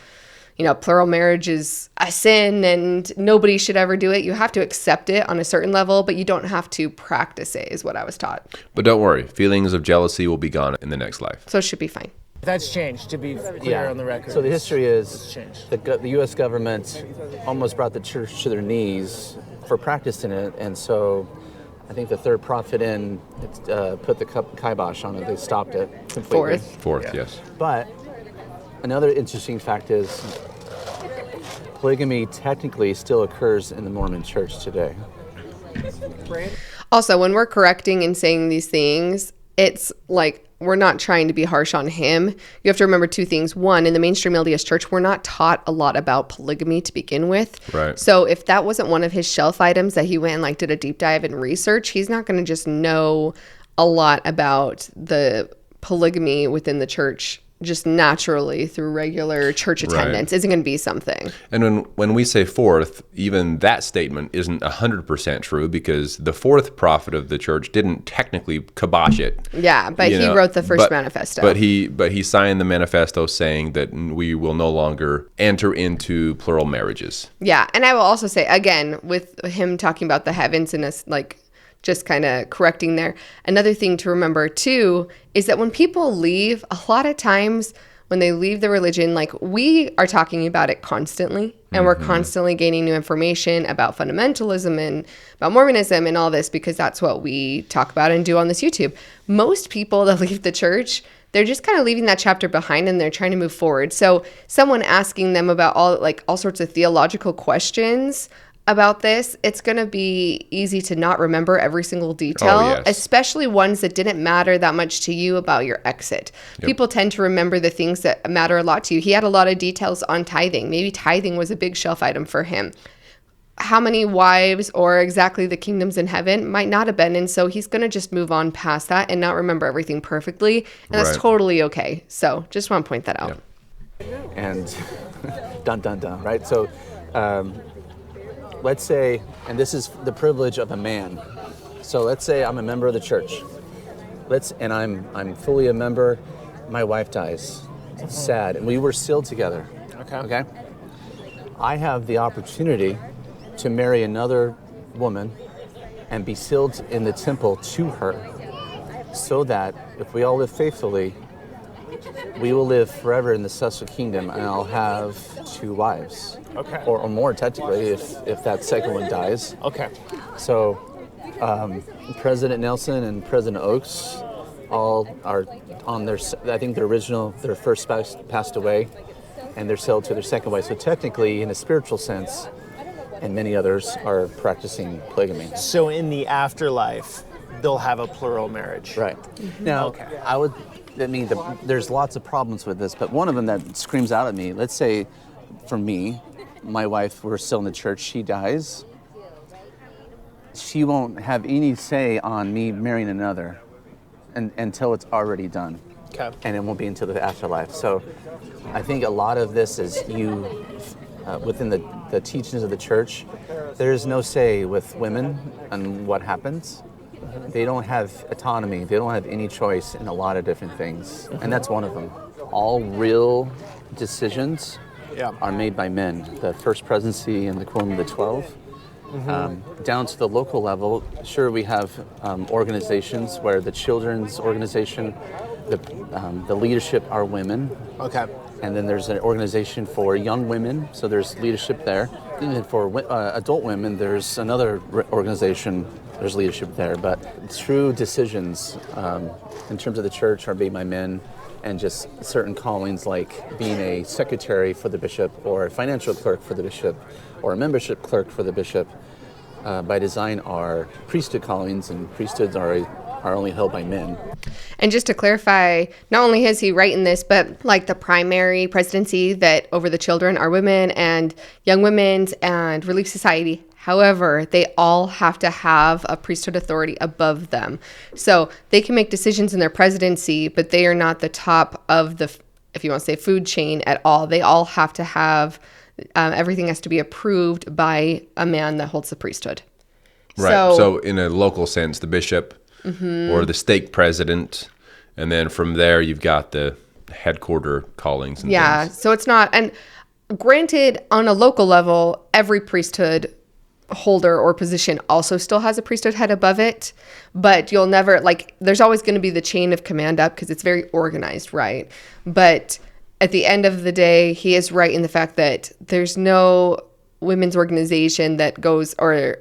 plural marriage is a sin and nobody should ever do it. You have to accept it on a certain level, but you don't have to practice it, is what I was taught. But don't worry, feelings of jealousy will be gone in the next life. So it should be fine. That's changed, to be clear on the record. So the history is the U.S. government almost brought the church to their knees for practicing it, and so I think the third prophet put the kibosh on it. They stopped it completely. Fourth, yes. But another interesting fact is polygamy technically still occurs in the Mormon church today. Also, when we're correcting and saying these things, it's like we're not trying to be harsh on him. You have to remember 2 things. One, in the mainstream LDS church, we're not taught a lot about polygamy to begin with. Right. So if that wasn't one of his shelf items that he went and did a deep dive and research, he's not going to just know a lot about the polygamy within the church just naturally through regular church attendance. Isn't going to be something. And when we say fourth, even that statement isn't 100% true, because the fourth prophet of the church didn't technically kibosh it. Yeah, but he wrote the first manifesto. But he signed the manifesto saying that we will no longer enter into plural marriages. Yeah, and I will also say, again, with him talking about the heavens and us, just kind of correcting there. Another thing to remember too is that when people leave, a lot of times when they leave the religion, we are talking about it constantly, and we're constantly gaining new information about fundamentalism and about Mormonism and all this, because that's what we talk about and do on this YouTube. Most people that leave the church, they're just kind of leaving that chapter behind and they're trying to move forward. So someone asking them about all sorts of theological questions, about this, it's going to be easy to not remember every single detail, Oh, yes. especially ones that didn't matter that much to you about your exit. People tend to remember the things that matter a lot to you. He had a lot of details on tithing. Maybe tithing was a big shelf item for him. How many wives or exactly the kingdoms in heaven might not have been. And so he's going to just move on past that and not remember everything perfectly. And that's Right. totally okay. So just want to point that out. And dun dun dun, right? So let's say, and this is the privilege of a man. So let's say I'm a member of the church. And I'm fully a member. My wife dies. It's sad, and we were still together. Okay. I have the opportunity to marry another woman and be sealed in the temple to her, so that if we all live faithfully, we will live forever in the celestial kingdom, and I'll have 2 wives. Okay. Or more, technically, if that second one dies. Okay. So President Nelson and President Oaks all are on their, I think their first spouse passed away, and they're sealed to their second wife. So technically, in a spiritual sense, and many others are practicing polygamy. So in the afterlife, they'll have a plural marriage. Right. Now, Okay. there's lots of problems with this, but one of them that screams out at me, let's say for me, my wife, we're still in the church, she dies. She won't have any say on me marrying another until it's already done. Okay. And it won't be until the afterlife. So I think a lot of this is within the teachings of the church, there's no say with women on what happens. They don't have autonomy. They don't have any choice in a lot of different things. And that's one of them. All real decisions are made by men. The first presidency and the Quorum of the 12. Down to the local level, sure, we have organizations where the children's organization, the leadership are women. Okay. And then there's an organization for young women, so there's leadership there. And then for adult women, there's another organization, there's leadership there. But true decisions in terms of the church are made by men, and just certain callings like being a secretary for the bishop, or a financial clerk for the bishop, or a membership clerk for the bishop, by design are priesthood callings, and priesthoods are only held by men. And just to clarify, not only is he right in this, but like the primary presidency that over the children are women and young women's and Relief Society. However, they all have to have a priesthood authority above them. So they can make decisions in their presidency, but they are not the top of the, if you want to say, food chain at all. They all have to have, everything has to be approved by a man that holds the priesthood. Right. So in a local sense, the bishop or the stake president, and then from there you've got the headquarter callings and things. So it's not, and granted, on a local level, every priesthood holder or position also still has a priesthood head above it, but you'll never, like, there's always going to be the chain of command up because it's very organized, right? But at the end of the day, he is right in the fact that there's no women's organization that goes, or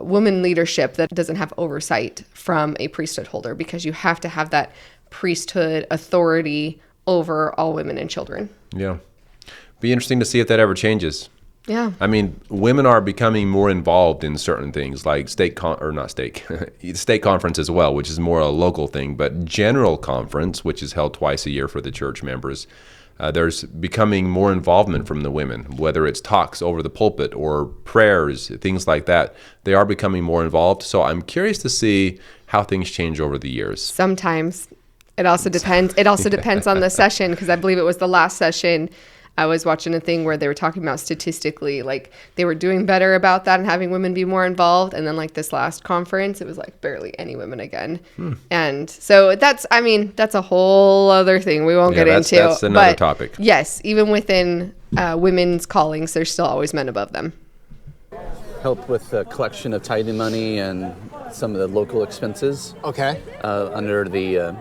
women leadership that doesn't have oversight from a priesthood holder, because you have to have that priesthood authority over all women and children. Yeah. Be interesting to see if that ever changes. Yeah. I mean, women are becoming more involved in certain things like state conference as well, which is more a local thing, but general conference, which is held twice a year for the church members. There's becoming more involvement from the women, whether it's talks over the pulpit or prayers, things like that. They are becoming more involved. So I'm curious to see how things change over the years. Sometimes. It also depends. It also depends on the session, because I believe it was the last session. I was watching a thing where they were talking about statistically, like they were doing better about that and having women be more involved. And then like this last conference, it was like barely any women again. And so that's a whole other thing we won't get into. That's another topic. Yes, even within women's callings, there's still always men above them. Help with the collection of tithing money and some of the local expenses. Okay. Under the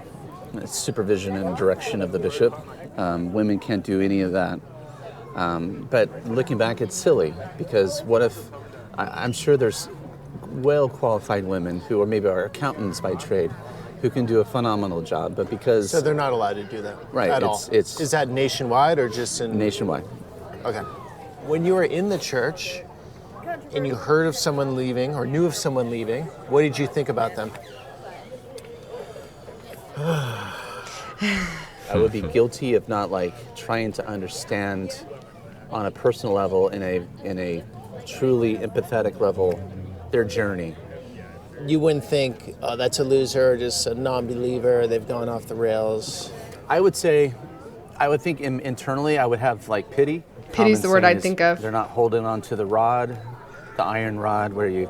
supervision and direction of the bishop. Women can't do any of that. But looking back, it's silly, because what if, I'm sure there's well-qualified women who maybe are accountants by trade, who can do a phenomenal job, but because... So they're not allowed to do that right, at all? Is that nationwide or just in... Nationwide. Okay. When you were in the church, and you heard of someone leaving or knew of someone leaving, what did you think about them? I would be guilty of not trying to understand on a personal level, in a truly empathetic level, their journey. You wouldn't think, oh, that's a loser, just a non-believer, they've gone off the rails. I would think internally I would have pity. Pity's the word I'd think of. They're not holding on to the rod, the iron rod, where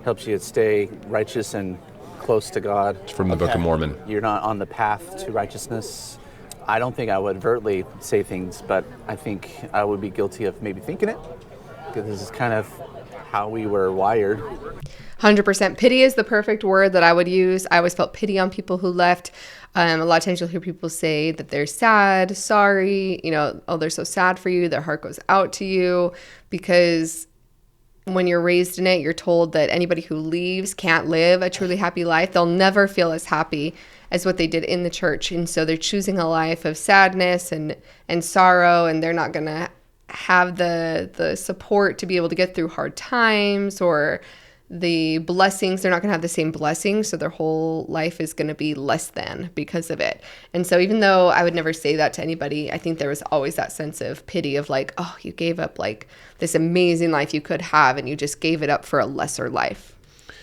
helps you stay righteous and close to God. It's from the Book of Mormon. You're not on the path to righteousness. I don't think I would overtly say things, but I think I would be guilty of maybe thinking it, because this is kind of how we were wired. 100%. Pity is the perfect word that I would use. I always felt pity on people who left. A lot of times you'll hear people say that they're sad, sorry, oh, they're so sad for you. Their heart goes out to you, because when you're raised in it, you're told that anybody who leaves can't live a truly happy life. They'll never feel as happy as what they did in the church. And so they're choosing a life of sadness and sorrow, and they're not going to have the support to be able to get through hard times, or the blessings. They're not going to have the same blessings, so their whole life is going to be less than because of it. And so even though I would never say that to anybody, I think there was always that sense of pity of oh, you gave up this amazing life you could have, and you just gave it up for a lesser life.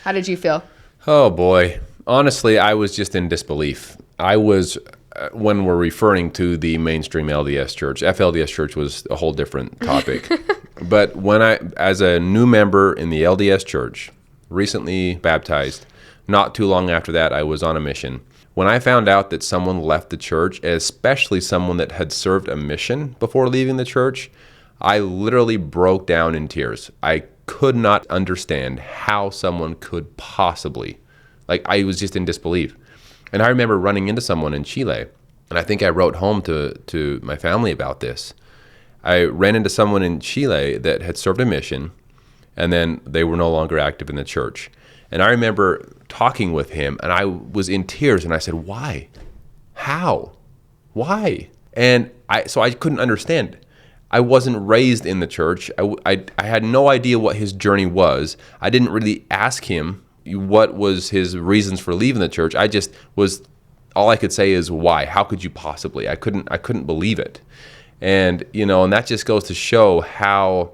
How did you feel? Oh boy. Honestly, I was just in disbelief. I was, when we're referring to the mainstream LDS church, FLDS church was a whole different topic. But when as a new member in the LDS church, recently baptized, not too long after that, I was on a mission. When I found out that someone left the church, especially someone that had served a mission before leaving the church, I literally broke down in tears. I could not understand how someone could possibly, I was just in disbelief. And I remember running into someone in Chile, and I think I wrote home to my family about this. I ran into someone in Chile that had served a mission, and then they were no longer active in the church. And I remember talking with him, and I was in tears, and I said, why? How? Why? And so I couldn't understand. I wasn't raised in the church. I had no idea what his journey was. I didn't really ask him what was his reasons for leaving the church. I just was, all I could say is why? How could you possibly? I couldn't believe it. And, and that just goes to show how,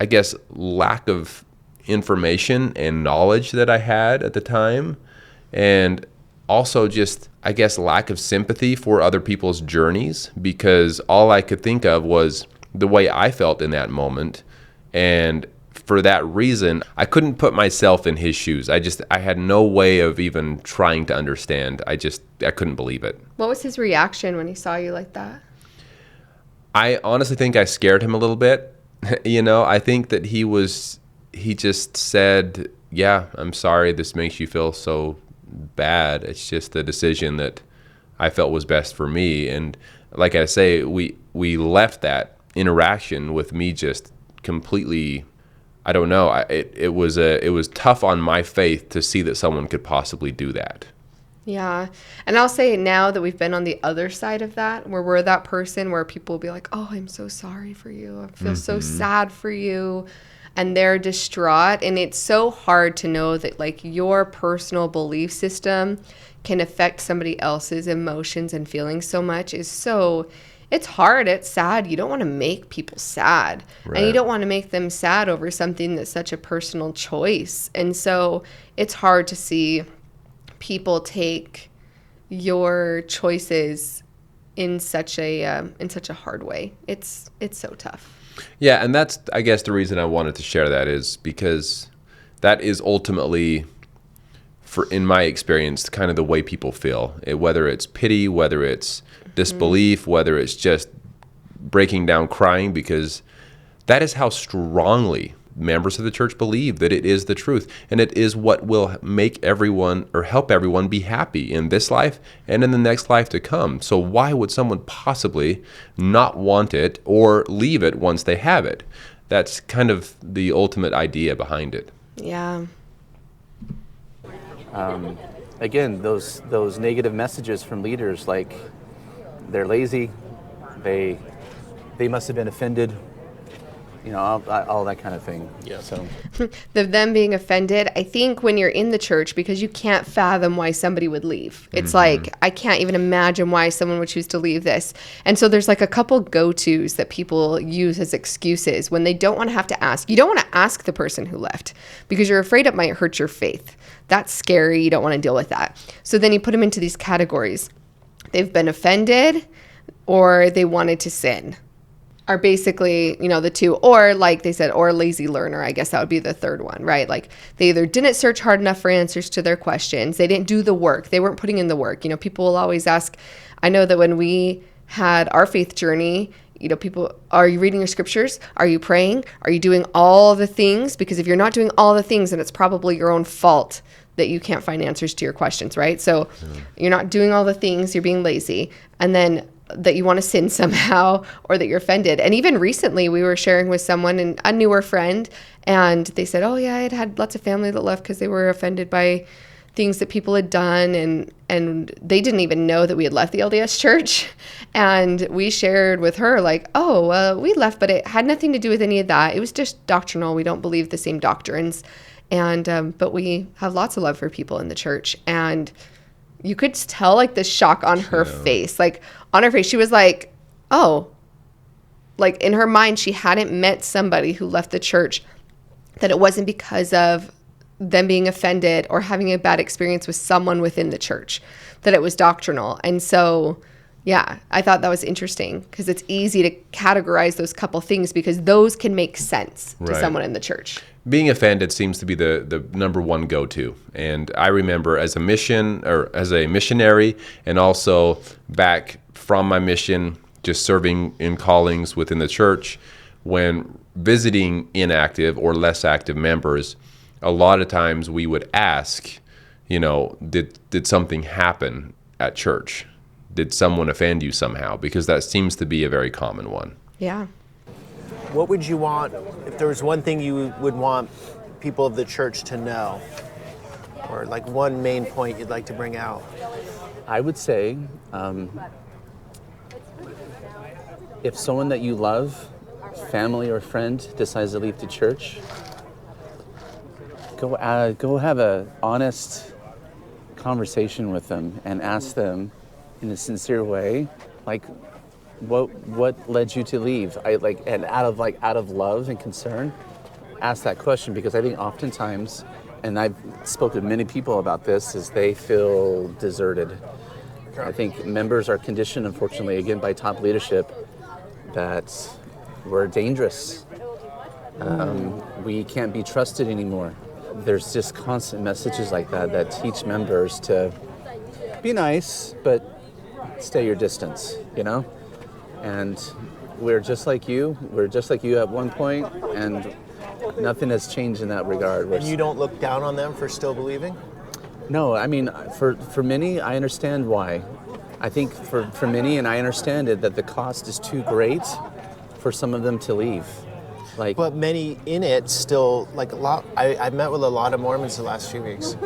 I guess, lack of information and knowledge that I had at the time. And also just, I guess, lack of sympathy for other people's journeys, because all I could think of was the way I felt in that moment. And for that reason, I couldn't put myself in his shoes. I had no way of even trying to understand. I couldn't believe it. What was his reaction when he saw you like that? I honestly think I scared him a little bit. I think that he just said, yeah, I'm sorry this makes you feel so bad. It's just the decision that I felt was best for me. And like I say, we left that interaction with me just completely, I don't know. It was tough on my faith to see that someone could possibly do that. Yeah. And I'll say now that we've been on the other side of that, where we're that person where people will be like, oh, I'm so sorry for you. I feel so sad for you. And they're distraught. And it's so hard to know that your personal belief system can affect somebody else's emotions and feelings so much. It's hard. It's sad. You don't want to make people sad. Right. And you don't want to make them sad over something that's such a personal choice. And so it's hard to see people take your choices in such a hard way. It's so tough. Yeah, and that's, I guess, the reason I wanted to share that is because that is ultimately, in my experience, kind of the way people feel. Whether it's pity, whether it's disbelief, whether it's just breaking down crying, because that is how strongly members of the church believe that it is the truth, and it is what will make everyone or help everyone be happy in this life and in the next life to come. So why would someone possibly not want it or leave it once they have it? That's kind of the ultimate idea behind it. Yeah. Again, those negative messages from leaders, like they're lazy, they must have been offended. all that kind of thing. Yeah. So Them being offended, I think when you're in the church, because you can't fathom why somebody would leave. It's like, I can't even imagine why someone would choose to leave this. And so there's like a couple go-tos that people use as excuses when they don't want to have to ask. You don't want to ask the person who left because you're afraid it might hurt your faith. That's scary. You don't want to deal with that. So then you put them into these categories. They've been offended, or they wanted to sin, are basically, the two. Or like they said, or a lazy learner. I guess that would be the third one, right? Like they either didn't search hard enough for answers to their questions. They didn't do the work. They weren't putting in the work. People will always ask. I know that when we had our faith journey, people, are you reading your scriptures? Are you praying? Are you doing all the things? Because if you're not doing all the things, then it's probably your own fault that you can't find answers to your questions, right? So you're not doing all the things, you're being lazy, and then that you want to sin somehow, or that you're offended. And even recently we were sharing with someone, and a newer friend, and they said, oh yeah, I had lots of family that left because they were offended by things that people had done, and they didn't even know that we had left the LDS church. And we shared with her like, we left, but it had nothing to do with any of that. It was just doctrinal. We don't believe the same doctrines. And but we have lots of love for people in the church. And you could tell like the shock on her face. Like on her face, she was like, oh, like in her mind, she hadn't met somebody who left the church that it wasn't because of them being offended or having a bad experience with someone within the church, that it was doctrinal. And so, yeah, I thought that was interesting because it's easy to categorize those couple things because those can make sense to someone in the church. Being offended seems to be the number one go-to. And I remember as a missionary, and also back from my mission, just serving in callings within the church, when visiting inactive or less active members, a lot of times we would ask, did something happen at church? Did someone offend you somehow? Because that seems to be a very common one. Yeah. What would you want, if there was one thing you would want people of the church to know, or like one main point you'd like to bring out? I would say, if someone that you love, family or friend, decides to leave the church, go have an honest conversation with them and ask them in a sincere way, like, what led you to leave? And out of love and concern, ask that question, because I think oftentimes, and I've spoken to many people about this, is they feel deserted. I think members are conditioned, unfortunately, again by top leadership, that we're dangerous. We can't be trusted anymore. There's just constant messages like that teach members to be nice, but stay your distance, And we're just like you. We're just like you at one point, and nothing has changed in that regard. And you don't look down on them for still believing? No, I mean, for many, I understand why. I think for many, and I understand it, that the cost is too great for some of them to leave. But many in it still, I've met with a lot of Mormons the last few weeks.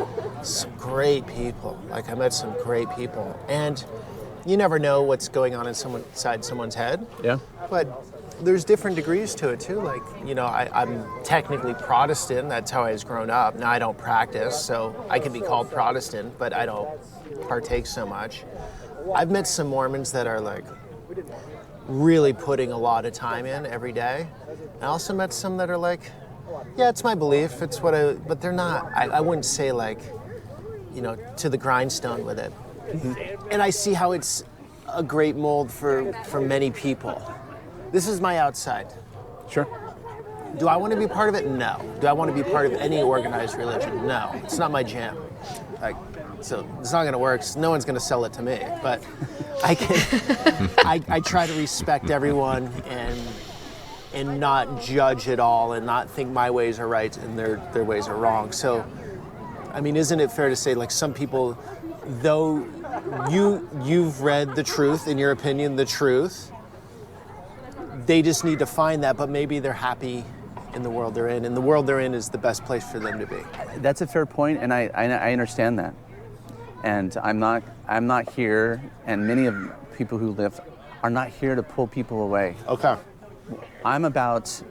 Some great people. I met some great people. And you never know what's going on inside someone's head. Yeah. But there's different degrees to it too. I'm technically Protestant. That's how I was grown up. Now I don't practice, so I can be called Protestant, but I don't partake so much. I've met some Mormons that are really putting a lot of time in every day. I also met some that are yeah, it's my belief. It's but they're not. I wouldn't say to the grindstone with it. Mm-hmm. And I see how it's a great mold for many people. This is my outside. Sure. Do I want to be part of it? No. Do I want to be part of any organized religion? No. It's not my jam. So it's not going to work. No one's going to sell it to me. But I try to respect everyone and not judge it all and not think my ways are right and their ways are wrong. So, isn't it fair to say some people, though you've read the truth, in your opinion, the truth, they just need to find that, but maybe they're happy in the world they're in, and the world they're in is the best place for them to be. That's a fair point, and I understand that. And I'm not here, and many of people who live are not here to pull people away. Okay. I'm about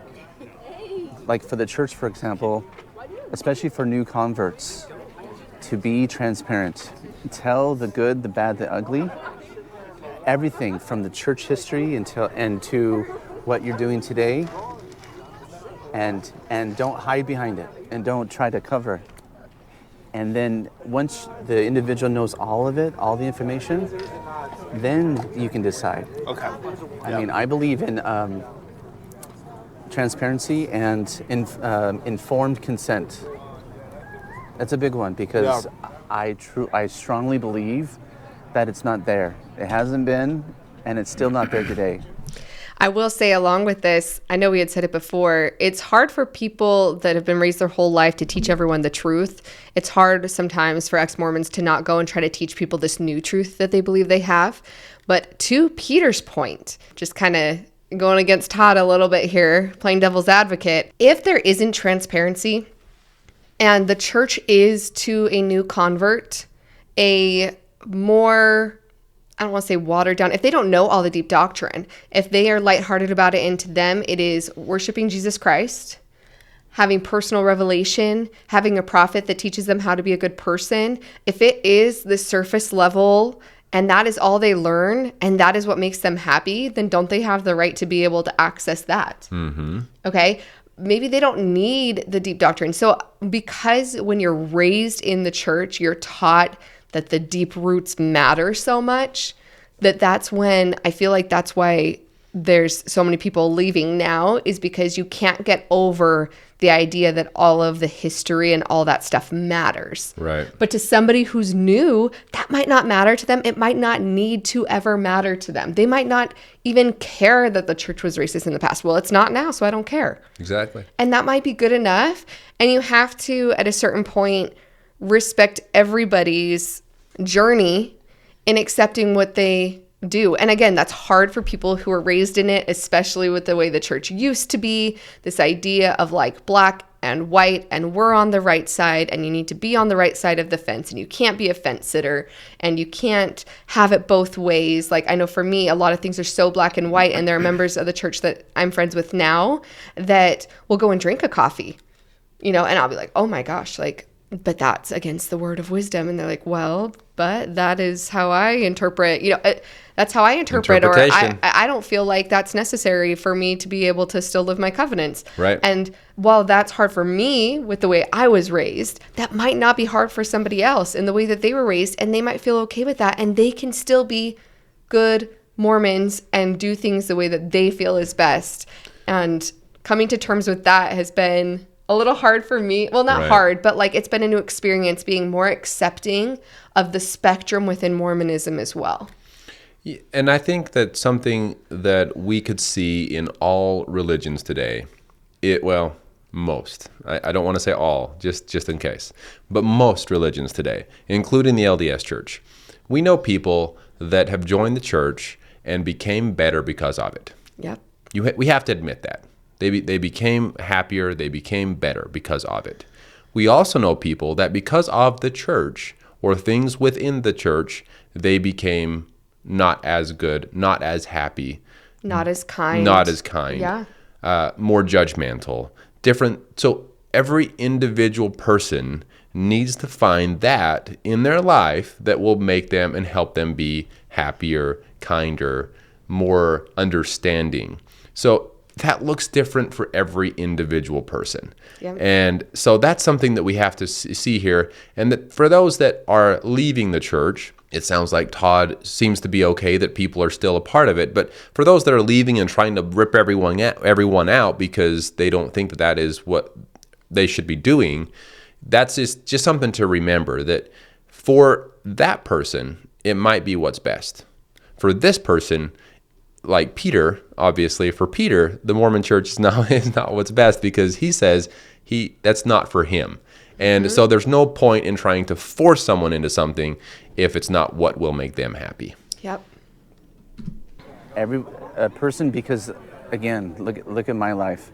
like for the church, for example, especially for new converts, to be transparent. Tell the good, the bad, the ugly. Everything from the church history and to what you're doing today. And don't hide behind it, and don't try to cover it. And then once the individual knows all of it, all the information, then you can decide. Okay. I mean, I believe in transparency and informed consent. That's a big one because I strongly believe that it's not there. It hasn't been, and it's still not there today. I will say along with this, I know we had said it before, it's hard for people that have been raised their whole life to teach everyone the truth. It's hard sometimes for ex-Mormons to not go and try to teach people this new truth that they believe they have. But to Peter's point, just kind of going against Todd a little bit here, playing devil's advocate, if there isn't transparency and the church is to a new convert a more, I don't want to say watered down, if they don't know all the deep doctrine, if they are lighthearted about it, and to them it is worshiping Jesus Christ, having personal revelation, having a prophet that teaches them how to be a good person, if it is the surface level and that is all they learn and that is what makes them happy, then don't they have the right to be able to access that? Mm-hmm. Okay? Maybe they don't need the deep doctrine. So because when you're raised in the church, you're taught that the deep roots matter so much, that's when I feel like that's why there's so many people leaving now, is because you can't get over the idea that all of the history and all that stuff matters. Right. But to somebody who's new, that might not matter to them. It might not need to ever matter to them. They might not even care that the church was racist in the past. Well, it's not now, so I don't care. Exactly. And that might be good enough. And you have to, at a certain point, respect everybody's journey in accepting what they do. And again, that's hard for people who are raised in it, especially with the way the church used to be, this idea of like black and white, and we're on the right side, and you need to be on the right side of the fence, and you can't be a fence sitter, and you can't have it both ways. Like, I know for me, a lot of things are so black and white, and there are members of the church that I'm friends with now that will go and drink a coffee, and I'll be like, oh my gosh, like, but that's against the word of wisdom. And they're like, well, but that is how I interpret, that's how I interpret, or I don't feel like that's necessary for me to be able to still live my covenants. Right. And while that's hard for me with the way I was raised, that might not be hard for somebody else in the way that they were raised, and they might feel okay with that, and they can still be good Mormons and do things the way that they feel is best. And coming to terms with that has been a little hard for me. Well, not hard, but like it's been a new experience being more accepting of the spectrum within Mormonism as well. And I think that something that we could see in all religions today, most, I don't want to say all, just in case, but most religions today, including the LDS Church, we know people that have joined the church and became better because of it. Yep. We have to admit that. They became happier, they became better because of it. We also know people that because of the church or things within the church, they became not as good, not as happy. Not as kind. Yeah. More judgmental. Different. So every individual person needs to find that in their life that will make them and help them be happier, kinder, more understanding. So that looks different for every individual person. Yep. And so that's something that we have to see here. And that for those that are leaving the church, it sounds like Todd seems to be okay that people are still a part of it. But for those that are leaving and trying to rip everyone out because they don't think that is what they should be doing, that's just something to remember, that for that person, it might be what's best. For this person, like Peter, obviously, for Peter, the Mormon church is not what's best, because he says that's not for him. And so there's no point in trying to force someone into something if it's not what will make them happy. Yep. Every person, because again, look at my life.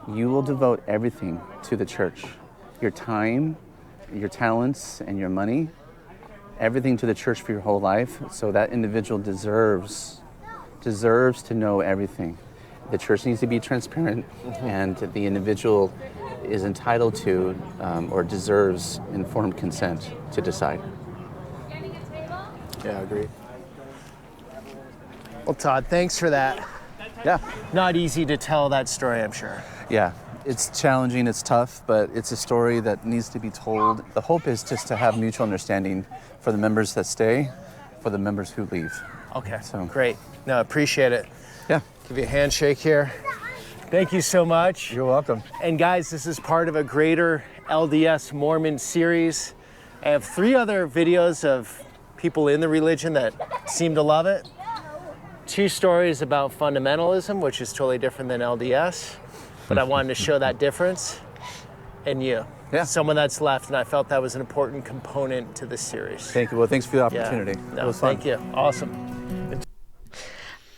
You will devote everything to the church. Your time, your talents, and your money, everything to the church for your whole life. So that individual deserves to know everything. the church needs to be transparent, and the individual is entitled to or deserves informed consent to decide. Yeah, I agree. Well, Todd, thanks for that. Yeah. Not easy to tell that story, I'm sure. Yeah, it's challenging, it's tough, but it's a story that needs to be told. The hope is just to have mutual understanding for the members that stay, for the members who leave. Okay, So- great. No, appreciate it. Yeah. Give you a handshake here. Thank you so much. You're welcome. And guys, this is part of a greater LDS Mormon series. I have 3 other videos of people in the religion that seem to love it. 2 stories about fundamentalism, which is totally different than LDS, but I wanted to show that difference. And you, someone that's left, and I felt that was an important component to this series. Thank you. Well, thanks for the Yeah. opportunity. No, It was fun. thank you. Awesome.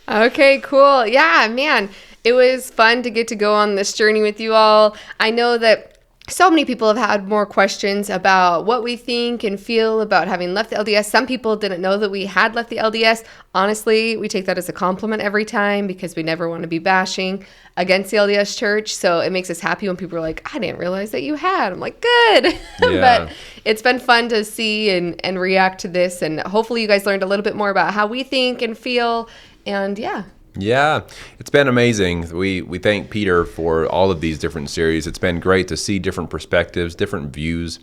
Okay, cool. Yeah, man, it was fun to get to go on this journey with you all. I know that so many people have had more questions about what we think and feel about having left the LDS. Some people didn't know that we had left the LDS. Honestly, we take that as a compliment every time because we never want to be bashing against the LDS church. So it makes us happy when people are like, I didn't realize that you had. I'm like, good. Yeah. But it's been fun to see and react to this. And hopefully you guys learned a little bit more about how we think and feel. And yeah. Yeah, it's been amazing. We thank Peter for all of these different series. It's been great to see different perspectives, different views,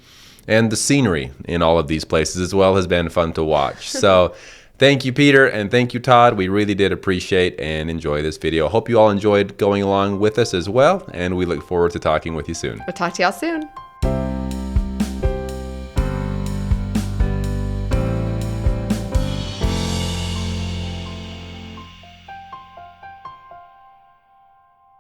and the scenery in all of these places as well has been fun to watch. So thank you, Peter, and thank you, Todd. We really did appreciate and enjoy this video. Hope you all enjoyed going along with us as well, and we look forward to talking with you soon. We'll talk to y'all soon.